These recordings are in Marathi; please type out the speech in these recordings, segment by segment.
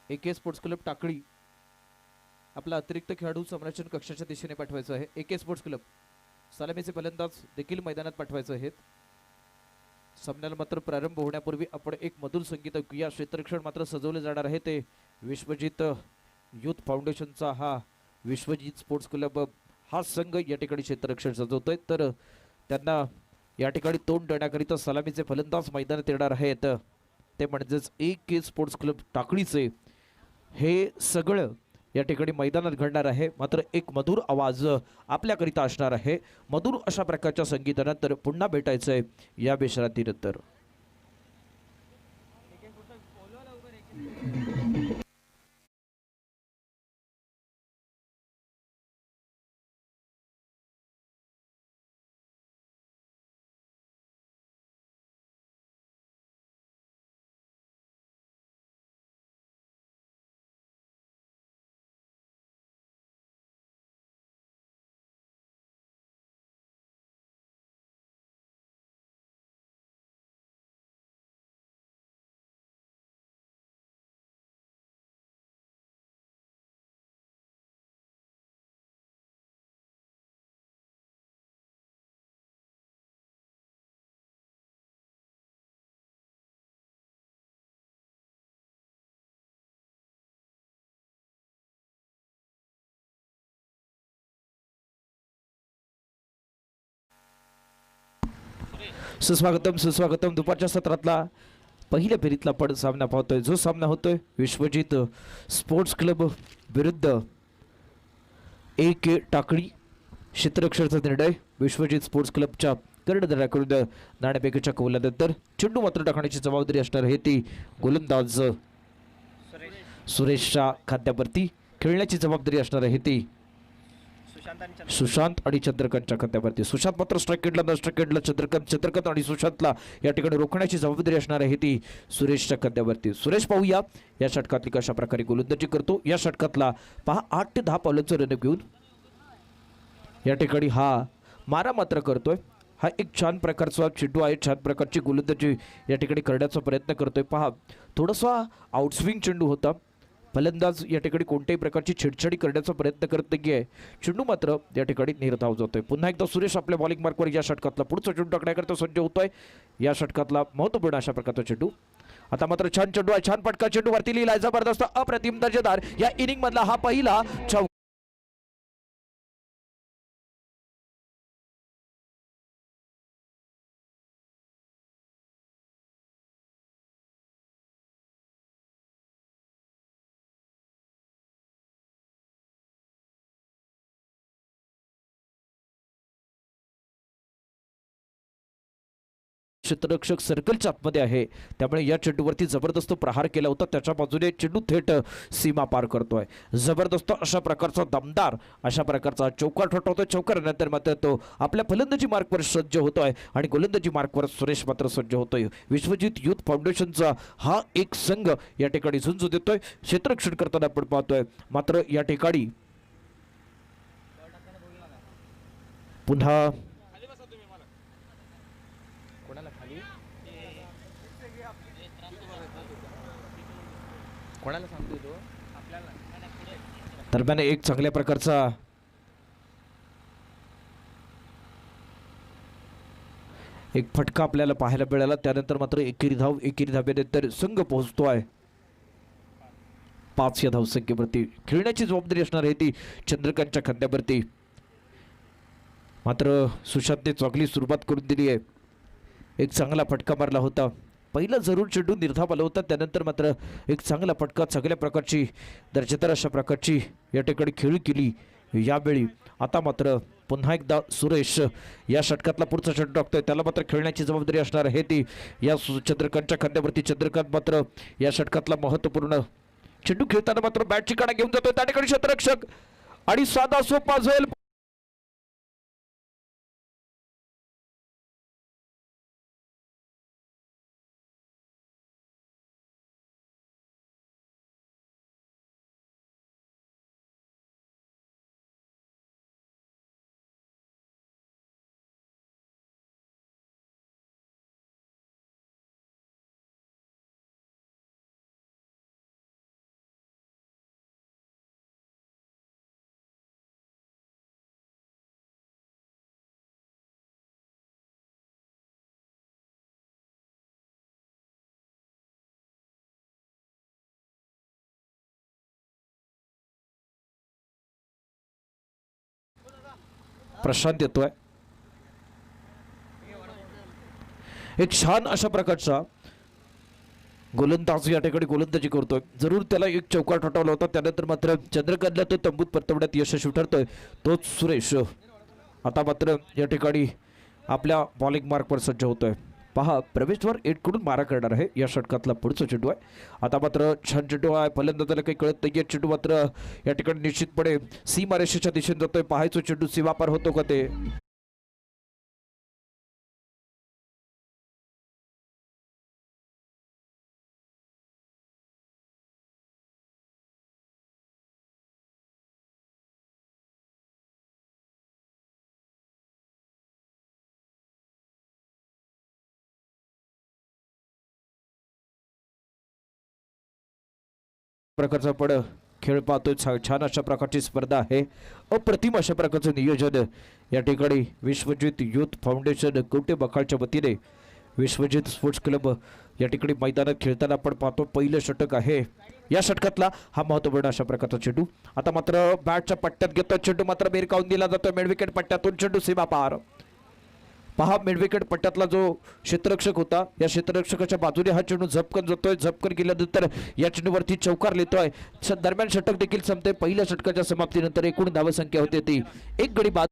AK स्पोर्ट्स क्लब टाकळी आपला अतिरिक्त खेळाडू संरक्षण कक्षाच्या दिशेने पाठवायचा आहे। AK स्पोर्ट्स क्लब सलामीचे फलंदाज देखील मैदानात पाठवायचे आहेत। सामन्याला मात्र प्रारंभ होण्यापूर्वी आपण एक मधुर संगीत ऐकूया। क्षेत्ररक्षण मात्र सजवले जाणार आहे ते विश्वजित युथ फाउंडेशनचा हा विश्वजित स्पोर्ट्स क्लब हा संघ या ठिकाणी क्षेत्ररक्षण सजवतोय, तर त्यांना या ठिकाणी तोंड देण्याकरिता सलामीचे फलंदाज मैदानात येणार आहेत, ते म्हणजेच AK स्पोर्ट्स क्लब टाकळीचे हे सगळं या ठिकाणी मैदानात घडणार आहे। मात्र एक मधुर आवाज आपल्याकरिता असणार आहे। मधुर अशा प्रकारच्या संगीतानंतर पुन्हा भेटायचंय या विश्रांतीनंतर। सुस्वागतम सुस्वागतम। दुपारच्या सत्रातला पहिल्या फेरीतला आपण सामना पाहतोय। जो सामना होतोय विश्वजित स्पोर्ट्स क्लब विरुद्ध AK टाकळी। क्षेत्ररक्षणाचा निर्णय विश्वजित स्पोर्ट्स क्लबच्या कर्णधाराकडून नाणेफेकीच्या कौलानंतर चेंडू मात्र टाकण्याची जबाबदारी असणार आहे ती गोलंदाज सुरेशच्या खात्यावरती। खेळण्याची जबाबदारी असणार आहे ती सुशांत आणि चंद्रकांतच्या खात्यावरती। सुशांत मात्र स्ट्राईक एंडला स्ट्राईक एंडला चंद्रकांत आणि सुशांतला या ठिकाणी रोखण्याची जबाबदारी असणार आहे ती सुरेशच्या खात्यावरती। सुरेश पाहूया या षटकातली कशा प्रकारे गोलंदाजी करतो। या षटकातला पहा 8 ते 10 पावलांचं रन घेऊन या ठिकाणी हा मारा मात्र करतोय। हा एक छान प्रकारचा चेंडू आहे, छान प्रकारची गोलंदाजी या ठिकाणी करण्याचा प्रयत्न करतोय। पहा थोडासा आउटस्विंग चेंडू होता, फलंदाज या ठिकाणी कोणत्याही प्रकारची छेडछाडी करण्याचा प्रयत्न करत नाहीये, चेंडू मात्र या ठिकाणी निर्धाव जातोय। पुन्हा एकदा सुरेश आपल्या बॉलिंग मार्कवर या षटकातला पुढचा चेंडू टाकण्याकरता सज्ज होतोय। या षटकातला महत्त्वपूर्ण अशा प्रकारचा चेंडू आता मात्र छान चेंडू आहे, छान पटका चेंडू वरती लिहिलाय, जबरदस्त अप्रतिम दर्जेदार या इनिंग मधला हा पहिला क्षेत्ररक्षक सर्कलच्या आतमध्ये आहे, त्यामुळे या चेंडूवरती जबरदस्त प्रहार केला होता, त्याच्या बाजूने चेंडू थेट सीमा पार करतोय। जबरदस्त अशा प्रकारचा दमदार अशा प्रकारचा चौकार ठोठावतोय। चौकारानंतर मात्र तो आपल्या फलंदाजी मार्कवर सज्ज होतोय आणि गोलंदाजी मार्कवर सुरेश मात्र सज्ज होतोय। विश्वजित युथ फाउंडेशनचा हा एक संघ या ठिकाणी झुंज देतोय, क्षेत्ररक्षण करताना आपण पाहतोय। मात्र या ठिकाणी पुन्हा दरम्यान एक चांगल्या प्रकारचा एक फटका आपल्याला पाहायला मिळाला, त्यानंतर मात्र एकेरी धाब्यानंतर संघ पोहोचतोय 5 या धावसंख्येवरती। खेळण्याची जबाबदारी असणार आहे ती चंद्रकांतच्या खांद्यावरती। मात्र सुशांतने चांगली सुरुवात करून दिली आहे, एक चांगला फटका मारला होता, पहिला जरूर चेंडू निर्धाव आला होता, त्यानंतर मात्र एक चांगला फटका, चांगल्या प्रकारची दर्जेदार अशा प्रकारची या ठिकाणी खेळी केली यावेळी। आता मात्र पुन्हा एकदा सुरेश या षटकातला पुढचा चेंडू टाकतोय, त्याला मात्र खेळण्याची जबाबदारी असणार आहे ती या चंद्रकांतच्या खांद्यावरती। चंद्रकांत मात्र या षटकातला महत्त्वपूर्ण चेंडू खेळताना मात्र बॅटची काढा घेऊन जातोय, त्या ठिकाणी क्षेत्ररक्षक आणि साधा सोपा झेल प्रशांत येतोय, एक छान अशा प्रकारचा गोलंदाज या ठिकाणी गोलंदाजी करतोय. जरूर त्याला एक चौकार ठोठावला होता, त्यानंतर मात्र चंद्रकांतला तो तंबूत परतवण्यात यशस्वी ठरतोय तोच सुरेश. आता मात्र या ठिकाणी आपल्या बॉलिंग मार्कवर सज्ज होतोय. पहा, प्रवेशद्वार 8 कडून मारा करणार आहे या षटकातला पुढचा चेंडू आहे. आता मात्र छान चेंडू आहे, फलंदाजाला काही कळत नाहीये. चेंडू मात्र या ठिकाणी निश्चितपणे सीमारेषेच्या दिशेने जातोय. पाहायचो चेंडू सीमा पार होतो का ते. प्रकारचा पण खेळ पाहतोय. छान अशा प्रकारची स्पर्धा आहे, अप्रतिम अशा प्रकारचं नियोजन या ठिकाणी विश्वजित युथ फाउंडेशन कवठे बखाळच्या वतीने विश्वजित स्पोर्ट्स क्लब या ठिकाणी मैदानात खेळताना आपण पाहतो. पहिलं षटक आहे या षटकातला, हा महत्वपूर्ण अशा प्रकारचा चेंडू. आता मात्र बॅटच्या पट्ट्यात घेतोय चेंडू, मात्र बेरकावून दिला जातोय. मिडविकेट पट्ट्यातून चेंडू सीमा पार. पहा, मिडविकेट पट्ट्यातला जो क्षेत्ररक्षक होता, या क्षेत्ररक्षकाच्या बाजूने हा चेंडू झपकन जातोय. झपकन गेल्यानंतर या चेंडूवरती चौकार लेतोय. दरम्यान षटक देखील संपते. पहिल्या षटकाच्या समाप्तीनंतर एकूण धावसंख्या होते ती 1 गडी बाद.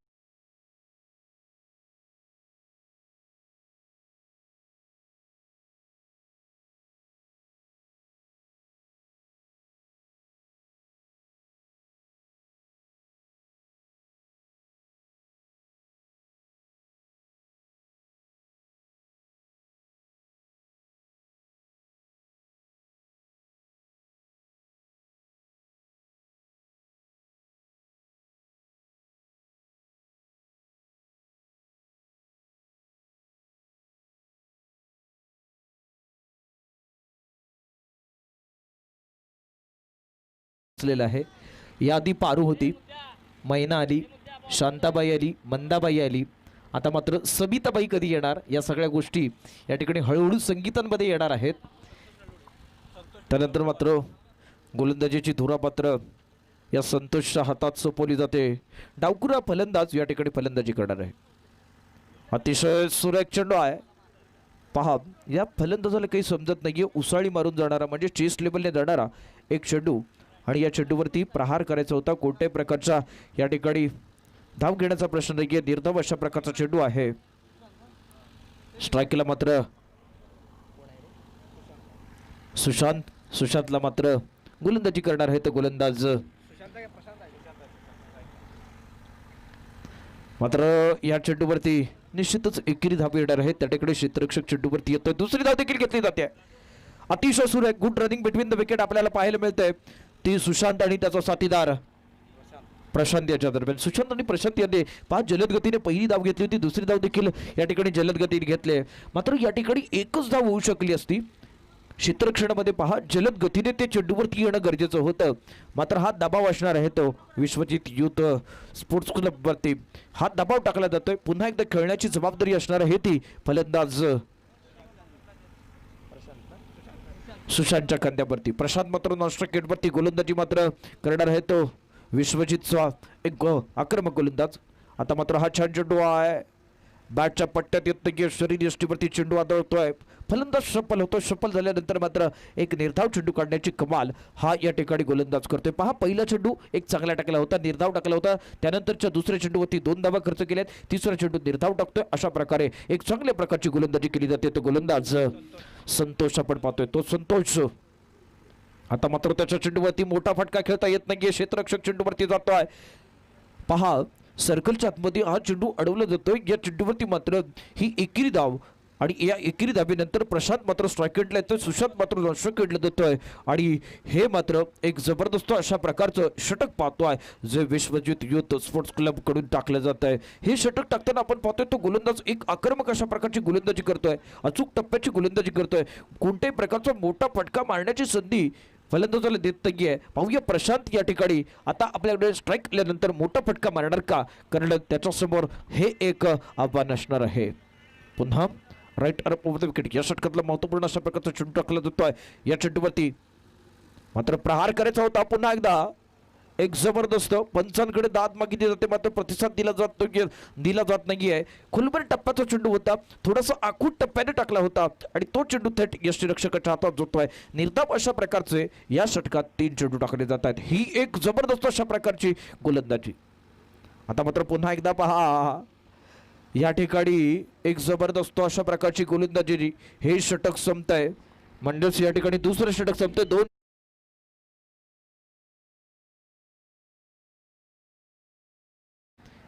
आहे यादी पारू होती, मैना आली, शांताबाई आली, मंदाबाई आली. आता मात्र सबिताबाई कधी येणार, या सगळ्या गोष्टी या ठिकाणी हळूहळू संगीतांमध्ये येणार आहेत. त्यानंतर मात्र गोलंदाजीची धुरा पात्र या संतोषच्या हातात सोपवली जाते. डावकुरा फलंदाज या ठिकाणी फलंदाजी करणार आहे. अतिशय सुरेख चेंडू आहे. पहा, या फलंदाजाला काही समजत नाहीये, उसाळी मारून जाणारा म्हणजे चेस लेवलने जाणारा एक चेंडू, आणि या चेंडूवरती प्रहार करायचा होता. कोणत्याही प्रकारचा या ठिकाणी धाव घेण्याचा प्रश्न नाहीये. निर्धाव अशा प्रकारचा चेंडू आहे. स्ट्राईकला मात्र सुशांतला मात्र गोलंदाजी करणार आहे. तर गोलंदाज मात्र या चेंडूवरती निश्चितच एकेरी धाव येणार आहे. त्या ठिकाणी क्षेत्ररक्षक चेंडूवरती येतोय. दुसरी धाव देखील घेतली जाते. अतिशय सुरेख good running between the wicket आपल्याला पाहायला मिळतंय. ती सुशांत आणि त्याचा साथीदार प्रशांत याच्या दरम्यान. सुशांत आणि प्रशांत यांनी 5 जलद गतीने पहिली धाव घेतली होती. दुसरी धाव देखील या ठिकाणी जलद गतीने घेतली. मात्र या ठिकाणी एकच धाव होऊ शकली असती. क्षेत्ररक्षणामध्ये पहा, जलद गतीने ते चेंडूवरती येणं गरजेचं होतं. मात्र हा दबाव असणार आहे तो विश्वजित युथ स्पोर्ट्स क्लबवरती. हा दबाव टाकला जातोय. पुन्हा एकदा खेळण्याची जबाबदारी असणार आहे ती फलंदाज सुशांतच्या खांद्यावरती. प्रशांत मात्र नॉनस्ट्राईकवरती गोलंदाजी मात्र करणार आहे तो विश्वजितचा एक आक्रमक गोलंदाज. आता मात्र हा छान चेंडू आहे, बॅटच्या पट्ट्यात येत की शरीर यष्टीवरती चेंडू आदळतोय. फलंदाज सफल होतो. सफल झाल्यानंतर मात्र एक निर्धाव चेंडू काढण्याची कमाल हा या ठिकाणी गोलंदाज करतोय. पहा, पहिला चेंडू एक चांगला टाकला होता, निर्धाव टाकला होता. त्यानंतरच्या दुसऱ्या चेंडूवरती 2 धावा खर्च केल्यात. तिसरा चेंडू निर्धाव टाकतोय. अशा प्रकारे एक चांगल्या प्रकारची गोलंदाजी केली जाते. तो गोलंदाज संतोष आपण पाहतोय. तो संतोष आता मात्र त्याच्या चेंडूवरती मोठा फटका खेळता येत नाहीये. क्षेत्ररक्षक चेंडूवरती जातोय. पहा, सर्कलच्या आतमध्ये हा चेंडू अडवला जातोय. या चेंडूवरती मात्र ही एकेरी धाव, आणि या एकेरी धावेनंतर प्रशांत मात्र स्ट्राईकला येतोय. सुशांत मात्र नॉनस्ट्राईकला जातोय. आणि हे मात्र एक जबरदस्त अशा प्रकारचं षटक पाहतोय जे विश्वजित युथ स्पोर्ट्स क्लब कडून टाकलं जात आहे. हे षटक टाकताना आपण पाहतोय तो गोलंदाज एक आक्रमक अशा प्रकारची गोलंदाजी करतोय. अचूक टप्प्याची गोलंदाजी करतोय. कोणत्याही प्रकारचा मोठा फटका मारण्याची संधी फलंदाजाला देत नाहीये. पाहूया प्रशांत या ठिकाणी आता आपल्याकडे स्ट्राईक आल्यानंतर मोठा फटका मारणार का, कारण त्याच्यासमोर हे एक आव्हान असणार आहे. पुन्हा right up over the wicket या षटकातला महत्वपूर्ण अशा प्रकारचा चेंडू टाकला जातोय. या चेंडूवरती मात्र प्रहार करायचा होता. पुन्हा एकदा एक जबरदस्त पंचांकडे दाद मागितली जाते मात्र प्रतिसाद दिला जात नाहीये. खुलबर टप्प्याचा चेंडू होता, थोडासा आखूट टप्प्याने टाकला होता आणि तो चेंडू थेट यष्टीरक्षकाच्या हातात जातोय. निर्धाप अशा प्रकारचे या षटकात 3 चेंडू टाकले जात आहेत. ही एक जबरदस्त अशा प्रकारची गोलंदाजी. आता मात्र पुन्हा एकदा पहा, या ठिकाणी एक जबरदस्त अशा प्रकारची गोलंदाजी. हे षटक संपतंय म्हणजेच या ठिकाणी दुसरं षटक संपतंय. 2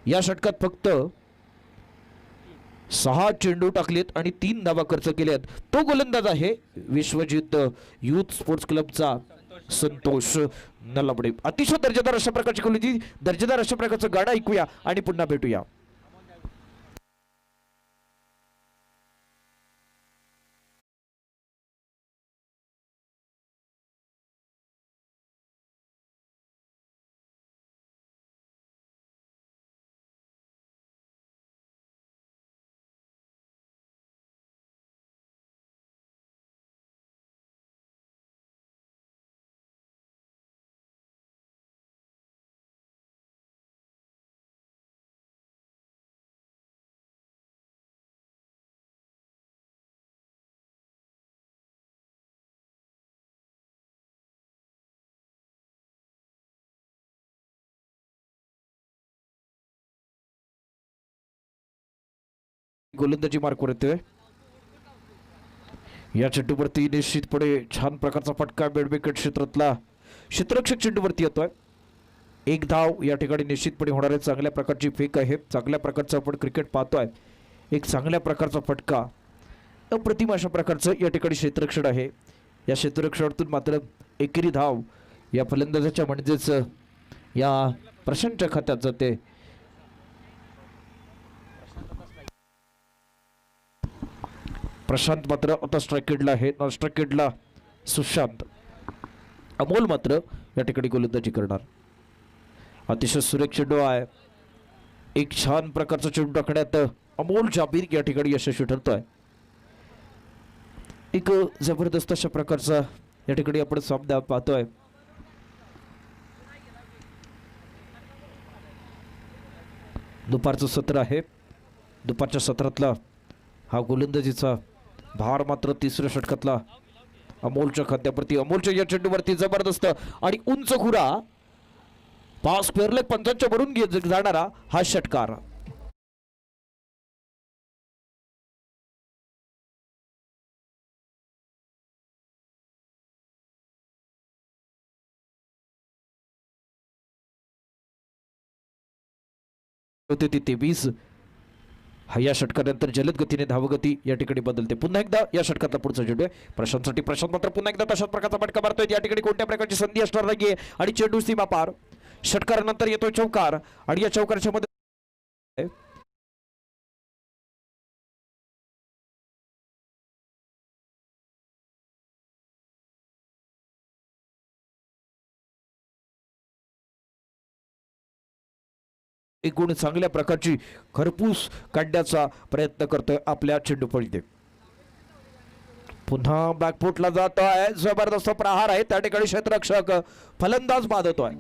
या षटकात फक्त 6 चेंडू टाकलेत आणि 3 धावा खर्च केल्यात. तो गोलंदाज आहे विश्वजित युथ स्पोर्ट्स क्लबचा संतोष नलावडे. अतिशय दर्जेदार अशा प्रकारची गोलंदाजी, दर्जेदार अशा प्रकारचं गाणं ऐकूया आणि पुन्हा भेटूया. गोलंदाजी मार्कवर येतोय. या चेंडूवरती निश्चितपणे छान प्रकारचा फटका बेड विकेट क्षेत्रातला क्षेत्ररक्षक चेंडूवरती येतोय. 1 धाव या ठिकाणी निश्चितपणे होणार आहे. चांगल्या प्रकारची फेक आहे, चांगल्या प्रकारचं आपण क्रिकेट पाहतोय. एक चांगल्या प्रकारचा फटका, अप्रतिम अशा प्रकारचं या ठिकाणी क्षेत्ररक्षण आहे. या क्षेत्ररक्षणातून मात्र एकेरी धाव या फलंदाजाच्या म्हणजेच या प्रशांतच्या खात्यात जाते. प्रशांत मात्र आता स्ट्राइकेडला आहे, नॉन स्ट्राइकेडला सुशांत. अमोल मात्र या ठिकाणी गोलंदाजी करणार. अतिशय सुरेख चेंडू आहे. एक छान प्रकारचा चेंडू टाकण्यात अमोल जाबीर या ठिकाणी यशस्वी ठरतोय. एक जबरदस्त अशा प्रकारचा या ठिकाणी आपण सामना पाहतोय. दुपारचं सत्र आहे. दुपारच्या सत्रातला हा गोलंदाजीचा भार मात्र तिसऱ्या षटकातला अमोलच्या खात्यावरती. अमोलच्या या चेंडूवरती जबरदस्त आणि उंच खुरा पाच स्क्वेअर लेग 50 वरून जाणारा हा षटकार. होते ती 23. हा या षटकानंतर जलद गतीने धावगती या ठिकाणी बदलते. पुन्हा एकदा या षटकातला पुढचा चेंडू आहे प्रशांतसाठी. प्रशांत मात्र पुन्हा एकदा तशाच प्रकारचा फटका मारतोय. या ठिकाणी कोणत्या प्रकारची संधी असणार नाहीये आणि चेंडू सीमा पार. षटकारानंतर येतोय चौकार आणि या चौकारच्या मध्ये एकूण चांगल्या प्रकारची खरपूस काढण्याचा प्रयत्न करतोय आपल्या चेंडूफळीने. पुन्हा बॅकफुटला जातोय. जबरदस्त प्रहार आहे त्या ठिकाणी क्षेत्ररक्षक फलंदाज बाधतोय.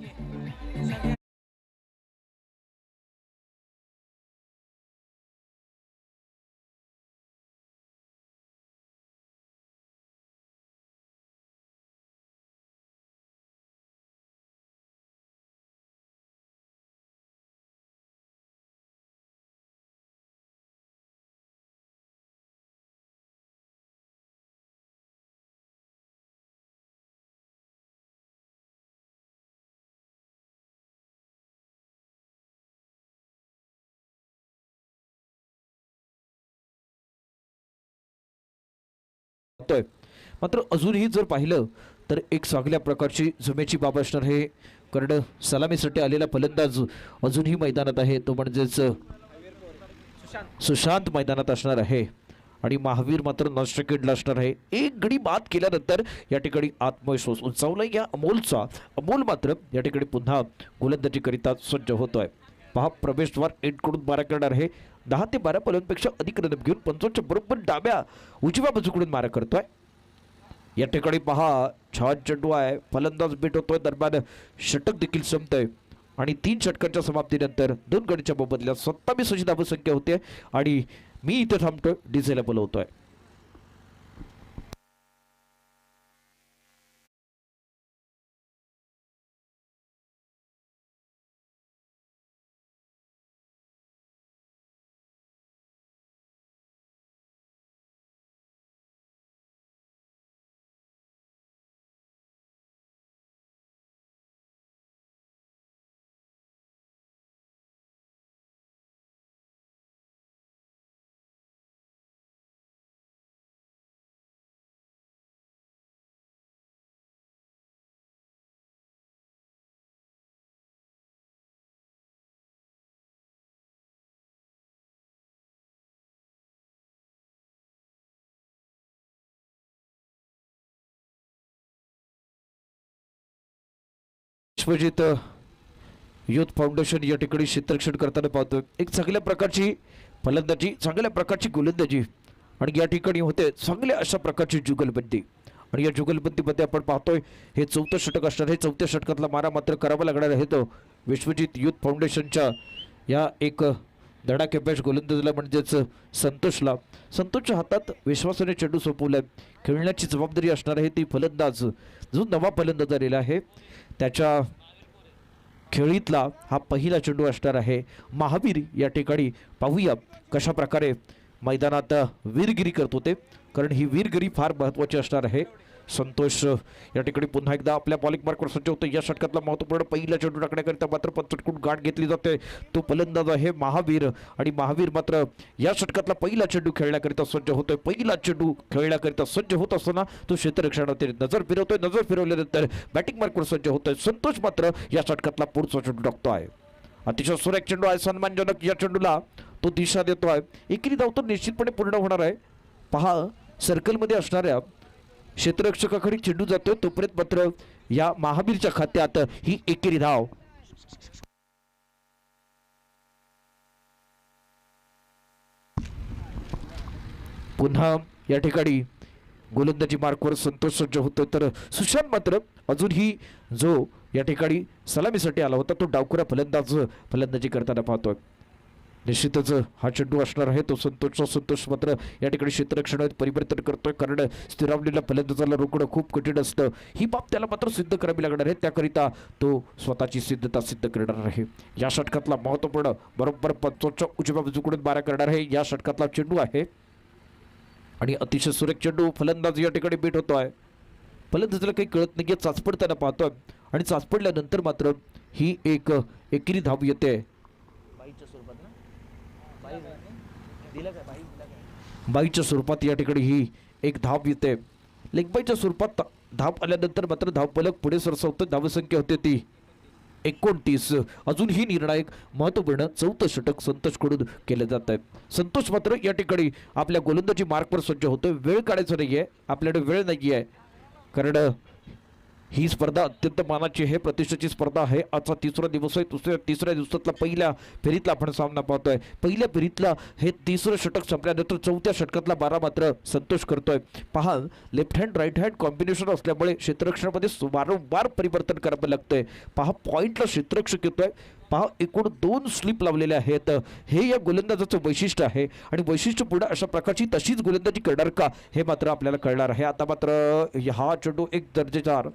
मात्र अजूनही जर पाहिलं तर एक चांगल्या प्रकारची जमेची बाब असणार आहे. कारण सलामीसाठी आलेला फलंदाज अजूनही मैदानात आहे, तो म्हणजेच सुशांत मैदानात असणार आहे आणि महावीर मात्र नॉन स्ट्राइकेडला असणार आहे. एक गडी बाद केल्यानंतर या ठिकाणी आत्मविश्वास उंचावला या अमोलचा. अमोल मात्र या ठिकाणी पुन्हा गोलंदाजी करिता सज्ज होतोय. पहा प्रवेशद्वार एंडकडून मारा करणार आहे. 10 ते 12 पॉईंटपेक्षा अधिक रन घेऊन 55 बरोबर डाव्या उजव्या बाजूकडून मारा करतोय. या ठिकाणी पहा छान चेंडू आहे, फलंदाज बीट होतोय, दरम्यान षटक देखील संपतंय आणि 3 षटकांच्या समाप्तीनंतर 2 गडीच्या मोबदल्यात 27 अशी धावसंख्या होते आणि मी इथे थांबतोय, डीजेला बोलवतोय. विश्वजित युथ फाउंडेशन या ठिकाणी क्षेत्ररक्षण करताना पाहतोय. एक चांगल्या प्रकारची फलंदाजी, चांगल्या प्रकारची गोलंदाजी आणि या ठिकाणी होते चांगल्या अशा प्रकारची जुगलबंदी. आणि या जुगलबंदीमध्ये आपण पाहतोय हे 4थं षटक असणार. हे 4थ्या षटकातला मारा मात्र करावा लागणार आहे तो विश्वजित युथ फाउंडेशनच्या या एक धडाकेबाज गोलंदाजीला म्हणजेच संतोषला. संतोषच्या हातात विश्वासाने चेंडू सोपवलाय. खेळण्याची जबाबदारी असणार आहे ती फलंदाज जो नवा फलंदाज आलेला आहे त्याच्या खेळीतला हा पहिला चेंडू असणार आहे. महावीर या ठिकाणी पाहूया कशा प्रकारे मैदानात वीरगिरी करतो ते, कारण ही वीरगिरी फार महत्त्वाची असणार आहे. संतोष या ठिकाणी पुन्हा एकदा आपल्या बॉलिंग मार्कवर सज्ज होतो. या षटकातला महत्त्वपूर्ण पहिला चेंडू टाकण्याकरिता मात्र पंचटकून गाठ घेतली जाते. तो फलंदाज आहे महावीर आणि महावीर मात्र या षटकातला पहिला चेंडू खेळण्याकरिता सज्ज होतोय. पहिला चेंडू खेळण्याकरिता सज्ज होत असताना तो क्षेत्ररक्षणावरती नजर फिरवतोय. नजर फिरवल्यानंतर बॅटिंग मार्कवर सज्ज होतोय. संतोष मात्र या षटकातला पुढचा चेंडू टाकतो आहे. अतिशय सुरेख चेंडू आहे, सन्मानजनक या चेंडूला तो दिशा देतो आहे. एकेरी धाव तर निश्चितपणे पूर्ण होणार आहे. पहा सर्कलमध्ये असणाऱ्या क्षेत्ररक्षकाकडे चेंडू जातोय तोपर्यंत मात्र या महावीरच्या खात्यात ही एकेरी धाव. पुन्हा या ठिकाणी गोलंदाजी मार्कवर संतोष सज्ज होतोय तर सुशांत मात्र अजूनही जो या ठिकाणी सलामीसाठी आला होता तो डावखुरा फलंदाजी करताना पाहतोय. निश्चितच हा चेंडू असणार आहे तो संतोषचा. संतोष मात्र या ठिकाणी क्षेत्ररक्षणात परिवर्तन करतोय, कारण स्थिरावलेल्या फलंदाजाला रोखणं खूप कठीण असतं. ही बाब त्याला मात्र सिद्ध करावी लागणार आहे. त्याकरिता तो स्वतःची सिद्धता सिद्ध करणार आहे. या षटकातला महत्त्वपूर्ण बरोबर 5च्या उजव्या बाजूकडून मारा करणार आहे. या षटकातला चेंडू आहे आणि अतिशय सुरेख चेंडू. फलंदाज या ठिकाणी बीट होतोय. फलंदाजाला काही कळत नाही, चाचपडताना पाहतोय आणि चाचपडल्यानंतर मात्र ही एक एकेरी धाव येते. बाईच्या स्वरूपात या ठिकाणी ही एक धाव येते. लेगबाईच्या स्वरूपात धाव आल्यानंतर मात्र धावफलक पुढे सरसावतं. धावसंख्या होते ती 29. अजून ही निर्णायक महत्त्वपूर्ण 4थं षटक संतोषकडून केलं जात आहे. संतोष मात्र या ठिकाणी आपल्या गोलंदाजी मार्कवर सज्ज होतोय. वेळ काढायचा नाहीये, आपल्याकडे वेळ नाहीये, कारण ही स्पर्धा अत्यंत मानाची आहे, प्रतिष्ठेची स्पर्धा आहे. आजचा 3रा दिवस आहे. तिसऱ्या दिवसातला पहिल्या फेरीतला आपण सामना पाहतोय. पहिल्या फेरीतला हे 3रं षटक संपल्यानंतर 4थ्या षटकातला बारा मात्र संतोष करतोय. पहा left hand right hand combination असल्यामुळे क्षेत्ररक्षणामध्ये वारंवार परिवर्तन करावं लागतंय. पहा पॉईंटला क्षेत्ररक्षक येतोय. पहा एकूण 2 स्लिप लावलेले आहेत. हे या गोलंदाजाचं वैशिष्ट्य आहे आणि वैशिष्ट्य पुढे अशा प्रकारची तशीच गोलंदाजी करणार का हे मात्र आपल्याला कळणार आहे. आता मात्र हा चेंडू एक दर्जेदार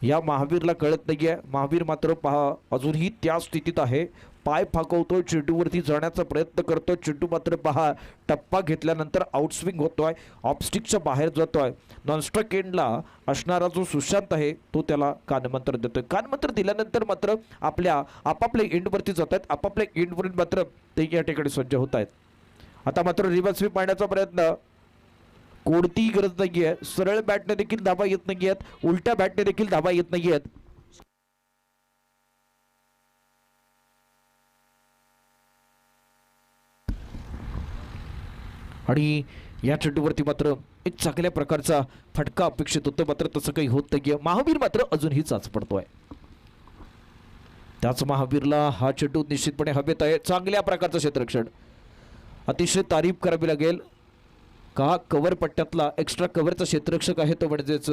या महावीरला कळत नाहीये. महावीर मात्र पहा अजूनही त्या स्थितीत आहे. पाय फाकवतोय, चेंडूवरती जाण्याचा प्रयत्न करतोय. चेंडू मात्र पहा टप्पा घेतल्यानंतर आउटस्विंग होतोय, ऑफस्टिकच्या बाहेर जातोय. नॉनस्ट्राइक एंडला असणारा जो सुशांत आहे तो त्याला कानमंत्र देतोय. कानमंत्र दिल्यानंतर मात्र आपापल्या एंडवरती जात आहेत. आपापल्या एंडवरून मात्र ते या ठिकाणी सज्ज होत आहेत. आता मात्र रिव्हर्स स्वीप मारण्याचा प्रयत्न, कोणतीही गरज नाहीये. सरळ बॅटने देखील धावा येत नाहीयेत, उलट्या बॅटने देखील धावा येत नाहीयेत. आणि या चेंडूवरती मात्र एक चांगल्या प्रकारचा फटका अपेक्षित होतो, मात्र तसं काही होत नाहीये. महावीर मात्र अजूनही चाच पडतोय. त्याच महावीरला हा चेंडू निश्चितपणे हवेत आहे. चांगल्या प्रकारचं क्षेत्ररक्षण, अतिशय तारीफ करावी लागेल का कव्हर पट्ट्यातला एक्स्ट्रा कव्हरचा क्षेत्ररक्षक आहे तो म्हणजेच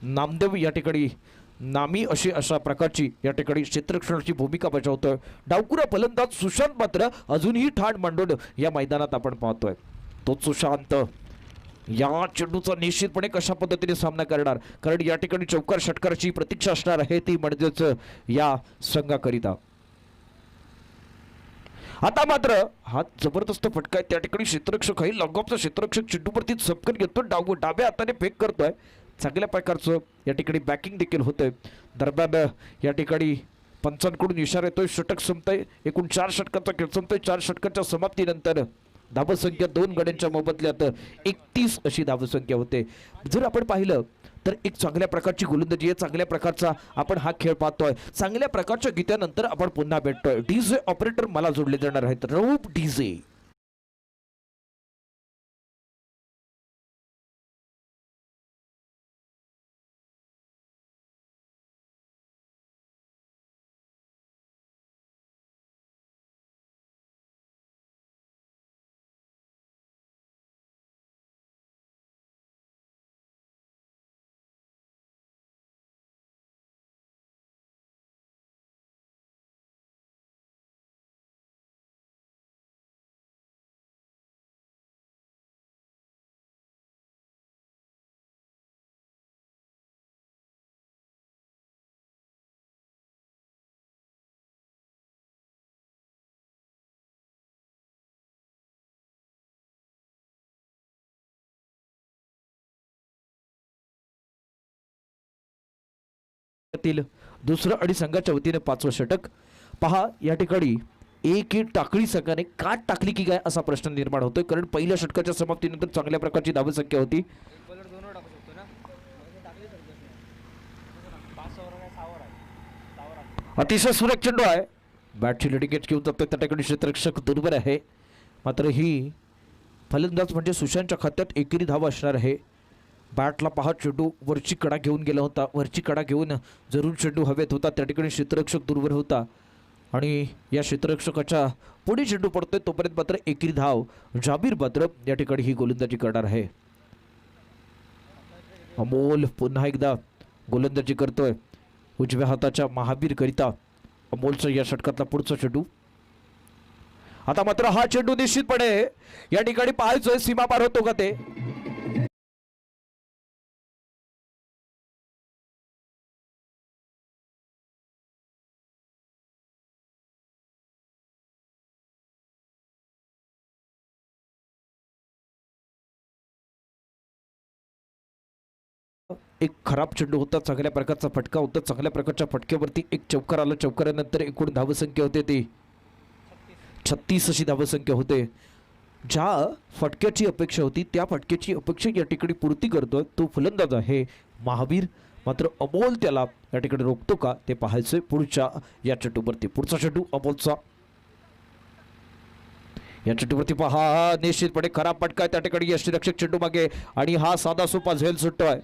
नामदेव या ठिकाणी नामी अशा प्रकारची या ठिकाणी क्षेत्ररक्षणाची भूमिका बजावतोय. डावकुरा फलंदाज सुशांत मात्र अजूनही ठाण मांडून या मैदानात आपण पाहतोय. तो सुशांत या चेंडूचा निश्चितपणे कशा पद्धतीने सामना करणार, कारण या ठिकाणी चौकार षटकाराची प्रतीक्षा असणार आहे ती म्हणजेच या संघाकरिता. आता मात्र हा जबरदस्त फटका आहे. त्या ठिकाणी क्षेत्ररक्षक आहे, लगोपचा क्षेत्ररक्षक चेंडूवरती झपकन घेतो, डाव्या हाताने फेक करतोय. चांगल्या प्रकारचं या ठिकाणी बॅकिंग देखील होतंय. दरम्यान या ठिकाणी पंचांकडून इशारा येतोय, षटक संपतंय. एकूण 4 षटकांचा खेळ संपतोय. 4 षटकांच्या समाप्तीनंतर धावसंख्या 2 गड्यांच्या मोबदल्यात 31 अशी धावसंख्या होते. जर आपण पाहिलं तर एक चांगल्या प्रकारची गोलंदाजी आहे, चांगल्या प्रकारचा आपण हा खेळ पाहतोय. चांगल्या प्रकारच्या गीतानंतर आपण पुन्हा भेटतोय. डीजे ऑपरेटर मला जोडले जाणार आहेत, रऊफ डीजे. दुसरं आणि संघाच्या वतीने 5वं षटक पहा. या ठिकाणी एक टाकळी संघाने काट टाकली की काय असा प्रश्न निर्माण होतोय, कारण पहिल्या षटकाच्या समाप्तीनंतर चांगल्या प्रकारची धावसंख्या होती. अतिशय सुरेख चेंडू आहे, बॅटची लिडिंगेज घेऊन जातोय. त्या ठिकाणी क्षेत्ररक्षक दुर्बल आहे, मात्र ही फलंदाज म्हणजे सुशांतच्या खात्यात एकेरी धाव असणार आहे. बॅटला पहा, चेंडू वरची कडा घेऊन गेला होता, वरची कडा घेऊन जरूर चेंडू हवेत होता. त्या ठिकाणी क्षेत्ररक्षक दुर्बल होता आणि या क्षेत्ररक्षकाच्या पुढे चेंडू पडतोय. तोपर्यंत मात्र एकेरी धाव जाबीर मात्र या ठिकाणी ही गोलंदाजी करणार आहे. अमोल पुन्हा एकदा गोलंदाजी करतोय उजव्या हाताच्या महावीर करिता. अमोलचा या षटकातला पुढचा चेंडू. आता मात्र हा चेंडू निश्चितपणे या ठिकाणी पाहायचोय सीमा पार होतो का ते. एक खराब चेंडू होता, चांगल्या प्रकारचा फटका होता. चांगल्या प्रकारच्या फटक्यावरती एक चौकार आला. चौकारानंतर एकूण धावसंख्या होते ती 36 अशी धावसंख्या होते. ज्या फटक्याची अपेक्षा होती त्या फटक्याची अपेक्षा या ठिकाणी पूर्ती करतोय तो फलंदाज आहे महावीर. मात्र अमोल त्याला या ठिकाणी रोखतो का ते पाहायचंय पुढच्या या चेंडूवरती. पुढचा चेंडू अमोलचा. या चेंडूवरती पहा, निश्चितपणे खराब फटका त्या ठिकाणी यष्टीरक्षक चेंडू मागे आणि हा साधा सोपा झेल सुटतोय.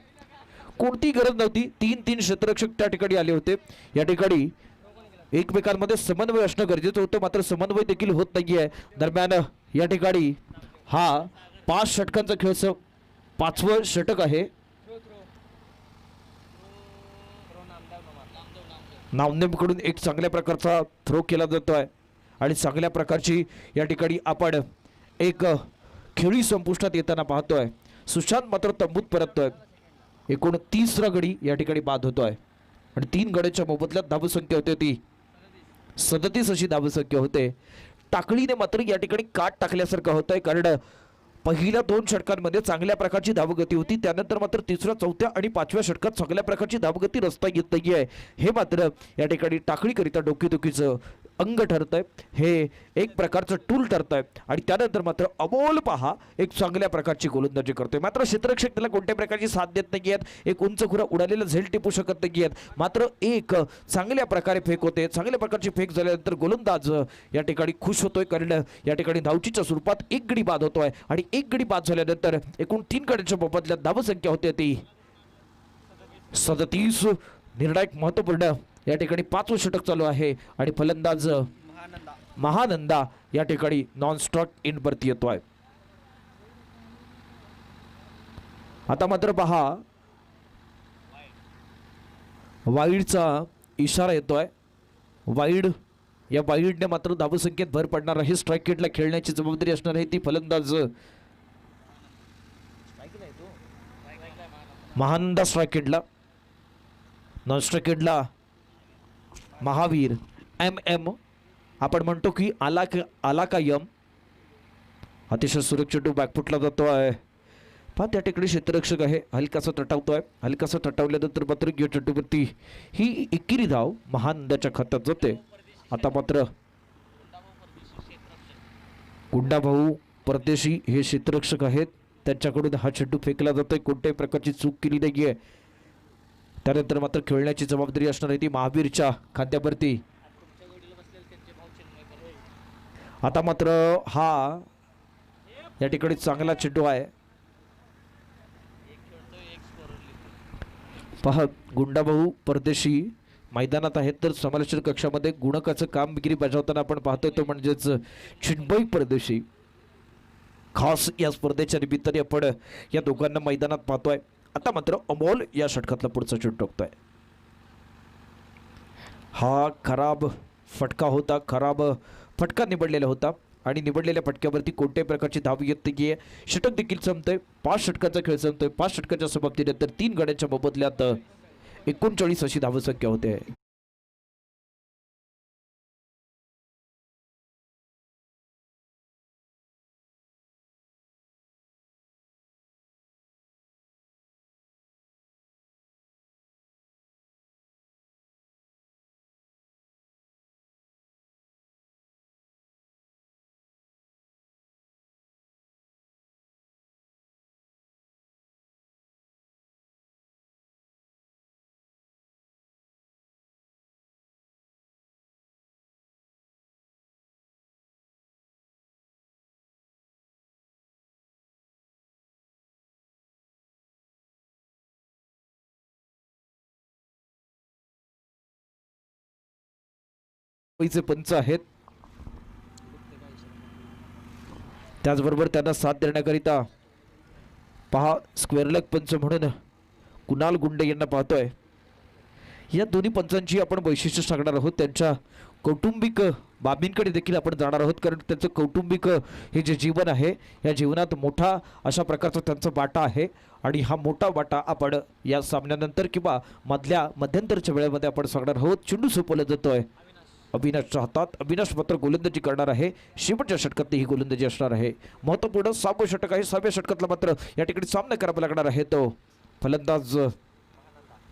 कोणती गरज नव्हती, 3-3 क्षेत्ररक्षक त्या ठिकाणी आले होते. या ठिकाणी एकमेकांमध्ये समन्वय असणं गरजेचं होतं, मात्र समन्वय देखील होत नाहीये. दरम्यान या ठिकाणी हा 5 षटकांचा खेळ 5वं षटक आहे. नामदेवकडून एक चांगल्या प्रकारचा थ्रो केला जातोय आणि चांगल्या प्रकारची या ठिकाणी आपण एक खेळी संपुष्टात येताना पाहतोय. सुशांत मात्र तंबूत परततोय. एकूण 30 गडी या ठिकाणी बाद होतोय आणि 3 गड्यांच्या मोबदल्यात धावसंख्या होते ती 37 अशी धावसंख्या होते. टाकळीने मात्र या ठिकाणी काट टाकल्यासारखं होतंय, कारण पहिल्या 2 षटकांमध्ये चांगल्या प्रकारची धावगती होती. त्यानंतर मात्र 3ऱ्या 4थ्या आणि 5व्या षटकात चांगल्या प्रकारची धावगती रस्ता येत नाहीये. हे मात्र या ठिकाणी टाकळीकरिता डोकेदुखीचं अंग ठरतंय, हे एक प्रकारचं टूल ठरतंय. आणि त्यानंतर मात्र अमोल पहा एक चांगल्या प्रकारची गोलंदाजी करतोय. मात्र क्षेत्ररक्षक त्याला कोणत्या प्रकारची साथ देत नाहीयेत. एक उंच खुरा उडालेला झेल टिपू शकत नाहीयेत. मात्र एक चांगल्या प्रकारे फेक होते. चांगल्या प्रकारची फेक झाल्यानंतर गोलंदाज या ठिकाणी खुश होतोय, कारण या ठिकाणी धावचीच्या स्वरूपात 1 गडी बाद होतोय आणि 1 गडी बाद झाल्यानंतर एकूण 3 गड्यांच्या मोबदल्यात धावसंख्या होते ती 37. निर्णायक महत्वपूर्ण या ठिकाणी 5वं षटक चालू आहे आणि फलंदाज महानंदा या ठिकाणी नॉन स्टॉप इन वरती येतोय. आता मात्र पहा वाईडचा इशारा येतोय. वाईड, या वाईडने मात्र धावसंख्येत भर पडणार आहे. स्ट्राईक गेटला खेळण्याची जबाबदारी असणार आहे ती फलंदाज महानंदा स्ट्राईक गेटला. नॉन स्ट्राईक गेटला महावीर. एम आपण म्हणतो की आला का यम. अतिशय सुरक्षित चेंडू बॅकफुटला जातोय. पहा त्या ठिकाणी क्षेत्ररक्षक आहे, हलकासा तटावतोय. हलकासा तटावल्यानंतर मात्र या चेंडूवरती ही एकेरी धाव महानंदाच्या खात्यात जाते. आता मात्र गुंडाभाऊ परदेशी हे क्षेत्ररक्षक आहेत, त्यांच्याकडून हा चेंडू फेकला जातोय. कोणत्याही प्रकारची चूक केली नाहीये. त्यानंतर मात्र खेळण्याची जबाबदारी असणार आहे ती महावीरच्या खांद्यावरती. आता मात्र हा या ठिकाणी चांगला चेंडू आहे. पहा गुंडाभाऊ परदेशी मैदानात आहेत तर समालोचन कक्षामध्ये गुणकाचं कामगिरी बजावताना आपण पाहतोय तो म्हणजेच चिन्मय परदेशी. खास या स्पर्धेच्या निमित्ताने आपण या दोघांना मैदानात पाहतोय. आता मात्र अमोल या षटकातला पुढचा चेंडू टाकतोय. हा खराब फटका होता, खराब फटका निवडलेला होता आणि निवडलेल्या फटक्यावरती कोणत्याही प्रकारची धाव येत नाहीये. षटक देखील संपतोय. 5 षटकांचा खेळ संपतोय. 5 षटकाच्या समाप्तीनंतर 3 गड्यांच्या मोबदल्यात 39 अशी धावसंख्या होते. पंच आहेत, त्याचबरोबर त्यांना साथ देण्याकरिता पहा स्क्वेअर लेग पंच म्हणून कुणाल गुंडे यांना पाहतोय. या दोन्ही पंचांची आपण वैशिष्ट्य सांगणार आहोत. त्यांच्या कौटुंबिक बाबींकडे देखील आपण जाणार आहोत, कारण त्यांचं कौटुंबिक हे जे जीवन आहे या जीवनात मोठा अशा प्रकारचा त्यांचा वाटा आहे आणि हा मोठा वाटा आपण या सामन्यानंतर किंवा मध्यंतरच्या वेळेमध्ये आपण सांगणार आहोत. चेंडू सोपवला जातोय अविनाशच्या हातात. अविनाश मात्र गोलंदाजी करणार आहे. शेवटच्या षटकातली ही गोलंदाजी असणार आहे. महत्त्वपूर्ण 6वं षटक आहे. 6व्या षटकातला मात्र या ठिकाणी सामना करावा लागणार आहे तो फलंदाज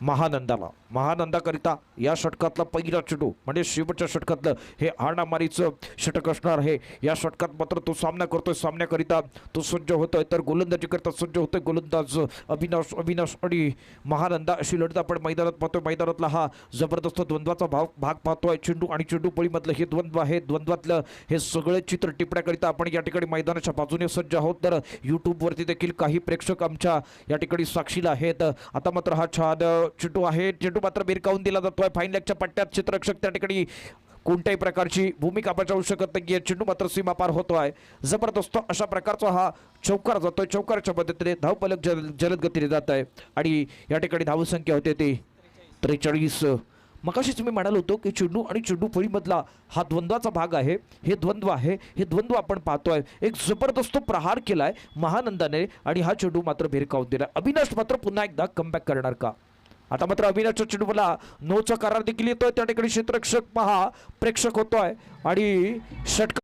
महानंदाकरिता या षटकातला पहिला चेंडू म्हणजे शेवटच्या षटकातलं हे हाणामारीचं षटक असणार आहे. या षटकात मात्र तो सामना करतोय. सामन्याकरिता तो सज्ज होतोय तर गोलंदाजी करता सज्ज होतोय गोलंदाज अविनाश आणि महानंदा अशी लढत आपण मैदानात पाहतोय. मैदानातला हा जबरदस्त द्वंद्वाचा भाग पाहतोय. चेंडू आणि चेंडू पळीमधलं हे द्वंद्व आहे. द्वंद्वातलं हे सगळे चित्र टिपण्याकरिता आपण या ठिकाणी मैदानाच्या बाजूने सज्ज आहोत. तर यूट्यूबवरती देखील काही प्रेक्षक आमच्या या ठिकाणी साक्षीला आहेत. आता मात्र हा छान चेंडू आहे. चेंडू मात्र बिरकावून दिला जातोय. फाईन लेगच्या पट्ट्यात क्षेत्ररक्षक त्या ठिकाणी कोणत्याही प्रकारची भूमिका बजावू शकत नाहीये. चेंडू मात्र सीमा पार होतोय. जबरदस्त अशा प्रकारचा हा चौकार जातोय. चौकाराच्या मदतीने धावफलक जलद गतीने जात आहे आणि या ठिकाणी धावसंख्या होते ती 43. मगाशीच मी म्हणालो होतो की चेंडू आणि चेंडू फळीमधला हा द्वंद्वाचा भाग आहे. हे द्वंद्व आहे. हे द्वंद्व आपण पाहतोय. एक जबरदस्त प्रहार केलाय महानंदाने आणि हा चेंडू मात्र भिरकावून दिला. अविनाश मात्र पुन्हा एकदा कमबॅक करणार का? आता मात्र अविनाशच्या चेंडूला नोचा करार देखील येतोय. त्या ठिकाणी क्षेत्ररक्षक पहा प्रेक्षक होतोय आणि षटक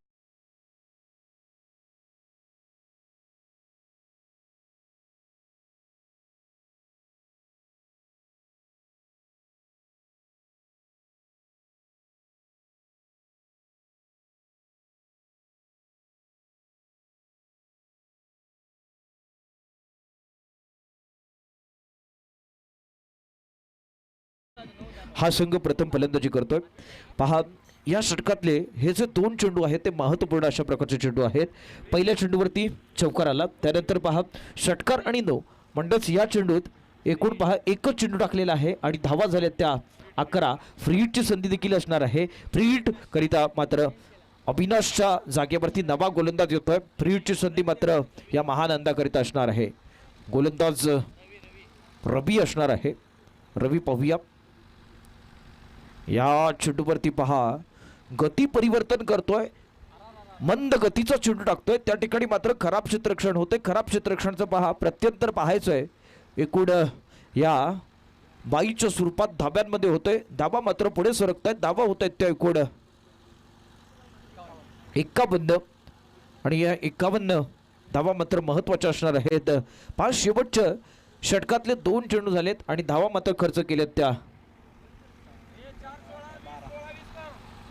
हा संघ प्रथम फलंदाजी करतोय. पहा या षटकातले हे जे 2 चेंडू आहेत ते महत्त्वपूर्ण अशा प्रकारचे चेंडू आहेत. पहिल्या चेंडूवरती चौकार आला. त्यानंतर पहा षटकार आणि 9 म्हणजेच या चेंडूत एकूण पहा एकच चेंडू टाकलेला आहे आणि धावा झाल्या त्या 11. फ्री हिटची संधी देखील असणार आहे. फ्री हिट करिता मात्र अविनाशच्या जागेवरती नवा गोलंदाज येतोय. फ्री हिटची संधी मात्र या महानंदाकरिता असणार आहे. गोलंदाज रवी असणार आहे. रवी पाहूया. या चेंडूवरती पहा गती परिवर्तन करतोय, मंद गतीचा चेंडू टाकतोय. त्या ठिकाणी मात्र खराब क्षेत्ररक्षण होते. खराब क्षेत्ररक्षणचं पहा प्रत्यंतर पाहायचंय. एकूण या बाईच्या स्वरूपात धाब्यांमध्ये होतोय. धाबा मात्र पुढे सरकतायत. धाबा होत आहेत त्या एकूण 51 आणि या 51 धावा मात्र महत्वाच्या असणार आहेत. पाच शेवटच्या षटकातले 2 चेंडू झालेत आणि धावा मात्र खर्च केलेत. त्या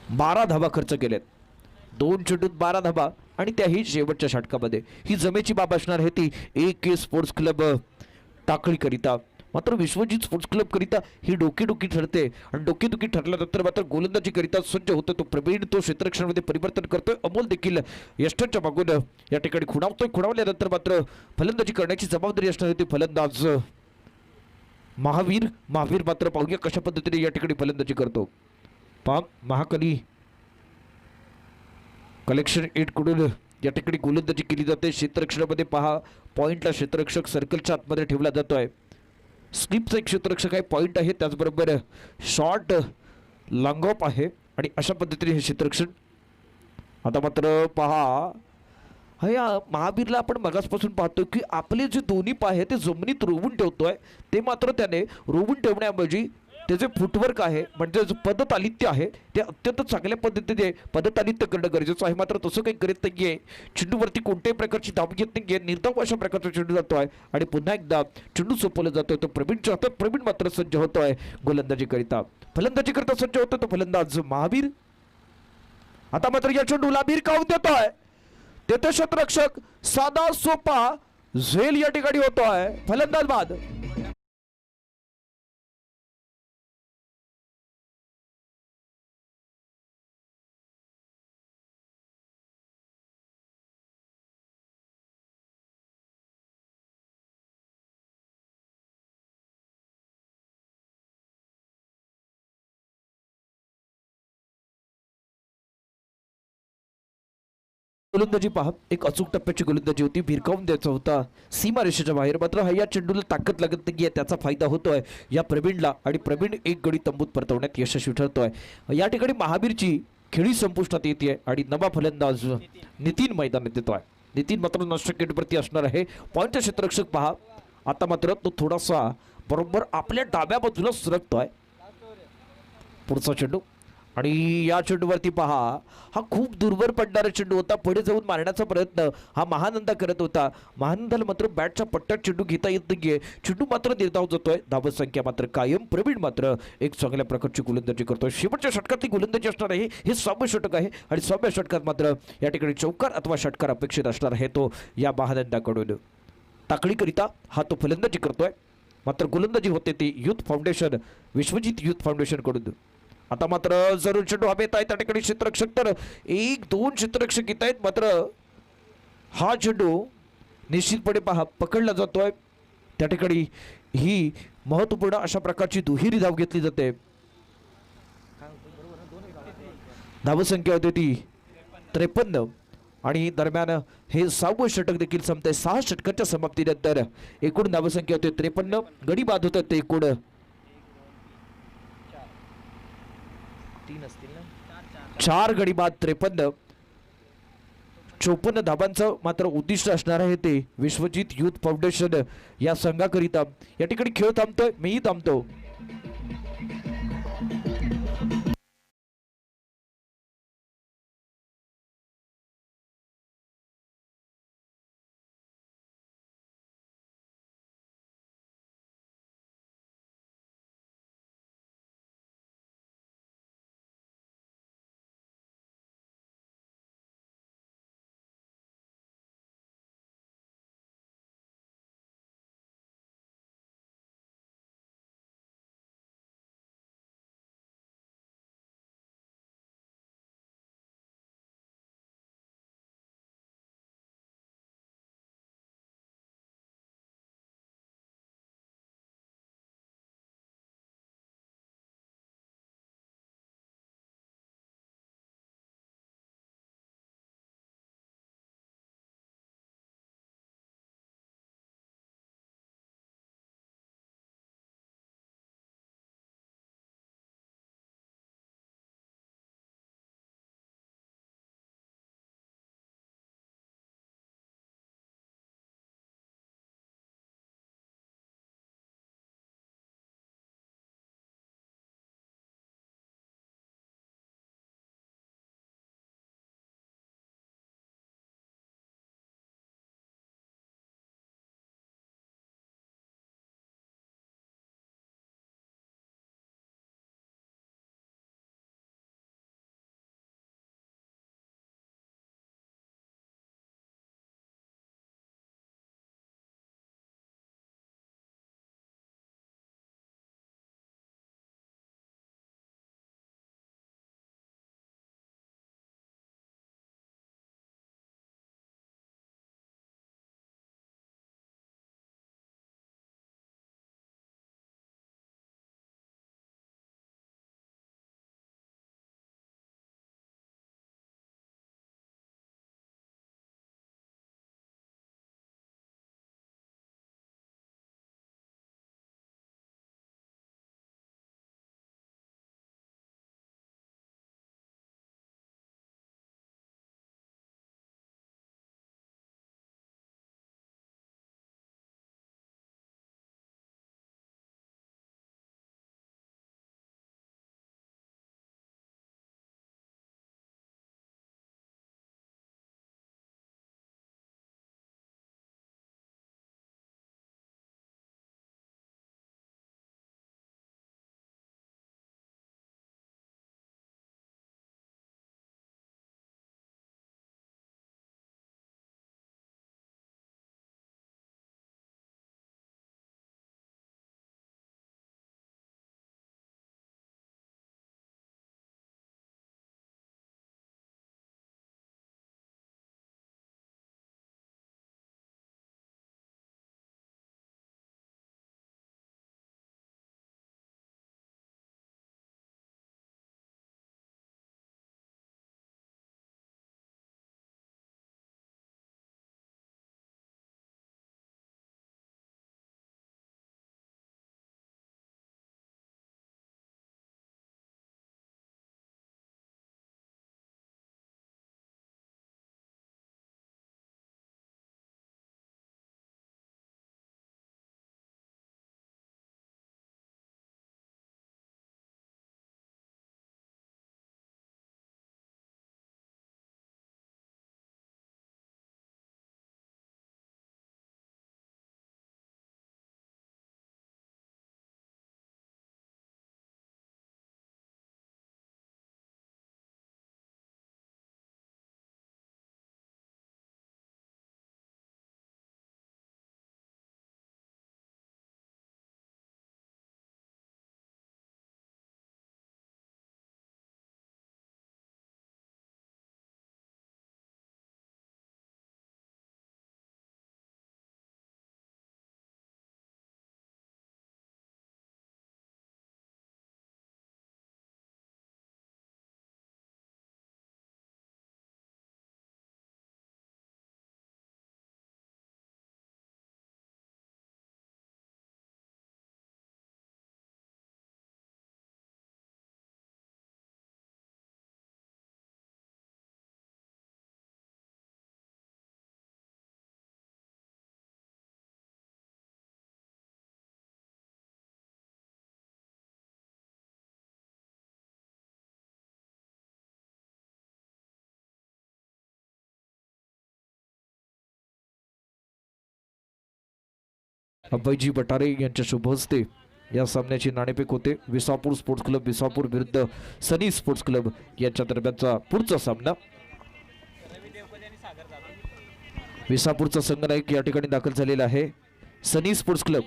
12 धावा खर्च केलेत. 2 चेंडूत 12 धावा आणि त्याही शेवटच्या षटकामध्ये. ही जमेची बाब असणार आहे ती AK स्पोर्ट्स क्लब टाकळीकरिता. मात्र विश्वजित स्पोर्ट्स क्लब करिता ही डोकेदुखी ठरते आणि डोकेदुखी ठरल्यानंतर मात्र गोलंदाजी करिता सज्ज होतो तो प्रवीण. तो क्षेत्ररक्षणामध्ये परिवर्तन करतोय. अमोल देखील यष्टनच्या मागून या ठिकाणी खुणावतोय. खुणावल्यानंतर मात्र फलंदाजी करण्याची जबाबदारी असणार आहे ती फलंदाज महावीर. महावीर मात्र पाहूया कशा पद्धतीने या ठिकाणी फलंदाजी करतो. महाकली कलेक्शन 8 कडून या ठिकाणी गोलंदाजी केली जाते. क्षेत्ररक्षणामध्ये पहा पॉइंटला क्षेत्ररक्षक सर्कलच्या आतमध्ये ठेवला जातोय. स्लिपचा एक क्षेत्ररक्षक आहे, पॉइंट आहे, त्याचबरोबर शॉर्ट लॉंग ऑफ आहे आणि अशा पद्धतीने हे क्षेत्ररक्षण. आता मात्र पहा या महावीरला आपण मगासपासून पाहतो की आपले जे दोन्ही पाय आहे ते जमिनीत रोवून ठेवतोय. ते मात्र त्याने रोवून ठेवण्याऐवजी त्याचे फुटवर्क आहे म्हणजे जो पदतालित्य आहे ते अत्यंत चांगल्या पद्धतीने पदतालित्य करणं गरजेचं आहे. मात्र तसं काही करीत नाहीये. चेंडूवरती कोणत्याही प्रकारची दाब घेत नाहीये. निर्धाव अशा प्रकारचा चेंडू जातोय आणि पुन्हा एकदा चेंडू सोपवला जातोय. तो प्रवीणच्या हातात. प्रवीण मात्र सज्ज होतोय गोलंदाजी करिता. फलंदाजी करता सज्ज होतो तो फलंदाज महावीर. आता मात्र या चेंडूला भिरकावून देतोय. तेथे क्षेत्ररक्षक साधा सोपा झेल या ठिकाणी होतोय. फलंदाज बाद. गोलंदाजी पहा एक अचूक टप्प्याची गोलंदाजी होती. भिरकावून द्यायचा होता सीमा रेषेच्या बाहेर. मात्र हा या चेंडूला ताकद लागत नाहीये. त्याचा फायदा होतोय या प्रवीणला आणि प्रवीण एक गडी तंबूत परतवण्यात यशस्वी ठरतोय. या ठिकाणी महावीरची खेळी संपुष्टात येते आणि नवा फलंदाज नितीन मैदानात येतोय. नितीन मात्र नॉनस्ट्राइक असणार आहे. पॉइंटचा क्षेत्ररक्षक पहा आता मात्र तो थोडासा बरोबर आपल्या डाव्या बाजूला सरकतोय. पुढचा चेंडू आणि या चेंडूवरती पहा हा खूप दूरवर पडणारा चेंडू होता. पुढे जाऊन मारण्याचा प्रयत्न हा महानंदा करत होता. महानंदाला मात्र बॅटच्या पट्ट्यात चेंडू घेता येत नाहीये. चेंडू मात्र निर्धाव जातोय. धावत संख्या मात्र कायम. प्रवीण मात्र एक चांगल्या प्रकारची गोलंदाजी करतोय. शेवटच्या षटकातली गोलंदाजी असणार आहे. हे 6वे षटक आहे आणि 6व्या षटकात मात्र या ठिकाणी चौकार अथवा षटकार अपेक्षित असणार आहे तो या महानंदाकडून. टाकळीकरिता हा तो फलंदाजी करतोय. मात्र गोलंदाजी होते ती youth foundation Vishwajit youth foundation कडून. आता मात्र जरूर चेंडू हवेत आहे. त्या ठिकाणी क्षेत्ररक्षक तर 1-2 क्षेत्ररक्षक येत आहेत. मात्र हा चेंडू निश्चितपणे पहा पकडला जातोय. त्या ठिकाणी ही महत्वपूर्ण अशा प्रकारची दुहेरी धाव घेतली जाते. धावसंख्या होती ती 53 आणि दरम्यान हे 6वं षटक देखील संपते. 6 षटकाच्या समाप्तीनंतर एकूण धावसंख्या होते 53. गडी बाद होतात ते एकूण 4 गडी बाद 53. 54 धाबांचं मात्र उद्दिष्ट असणार आहे ते विश्वजित युथ फाउंडेशन या संघाकरिता. या ठिकाणी खेळ थांबतोय. मीही थांबतो. अभयजी बटारे यांच्या शुभ हस्ते या सामन्याची नाणेफेक होते. विसापूर स्पोर्ट्स क्लब विसापूर विरुद्ध सनी स्पोर्ट्स क्लब यांच्या दरम्यानचा पुढचा सामना. विसापूरचा संघनायक या ठिकाणी दाखल झालेला आहे. सनी स्पोर्ट्स क्लब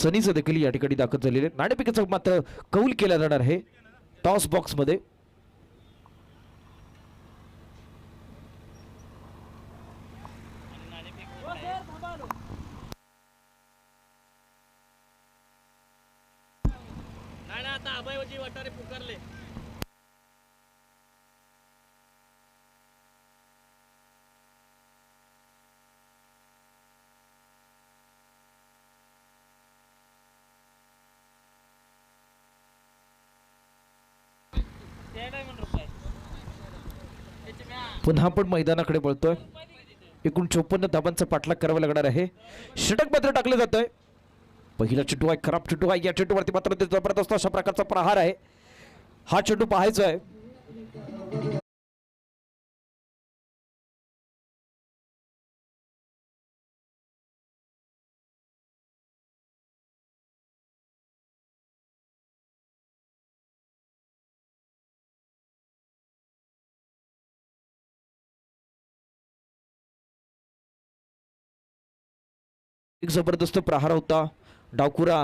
सनीचं देखील या ठिकाणी दाखल झालेले. नाणेफेकीचा मात्र कौल केला जाणार आहे टॉस बॉक्स मध्ये. पुन्हा पण मैदानाकडे वळतोय. एकूण 54 धाबांचा पाठलाग करावा लागणार आहे. षटक मात्र टाकलं जातंय. पहिला चेंडू आहे, खराब चेंडू आहे. या चेंडूवरती मात्र ते जबरदस्त अशा प्रकारचा प्रहार आहे. हा चेंडू पाहायचा आहे. एक जबरदस्त प्रहार होता. डाकुरा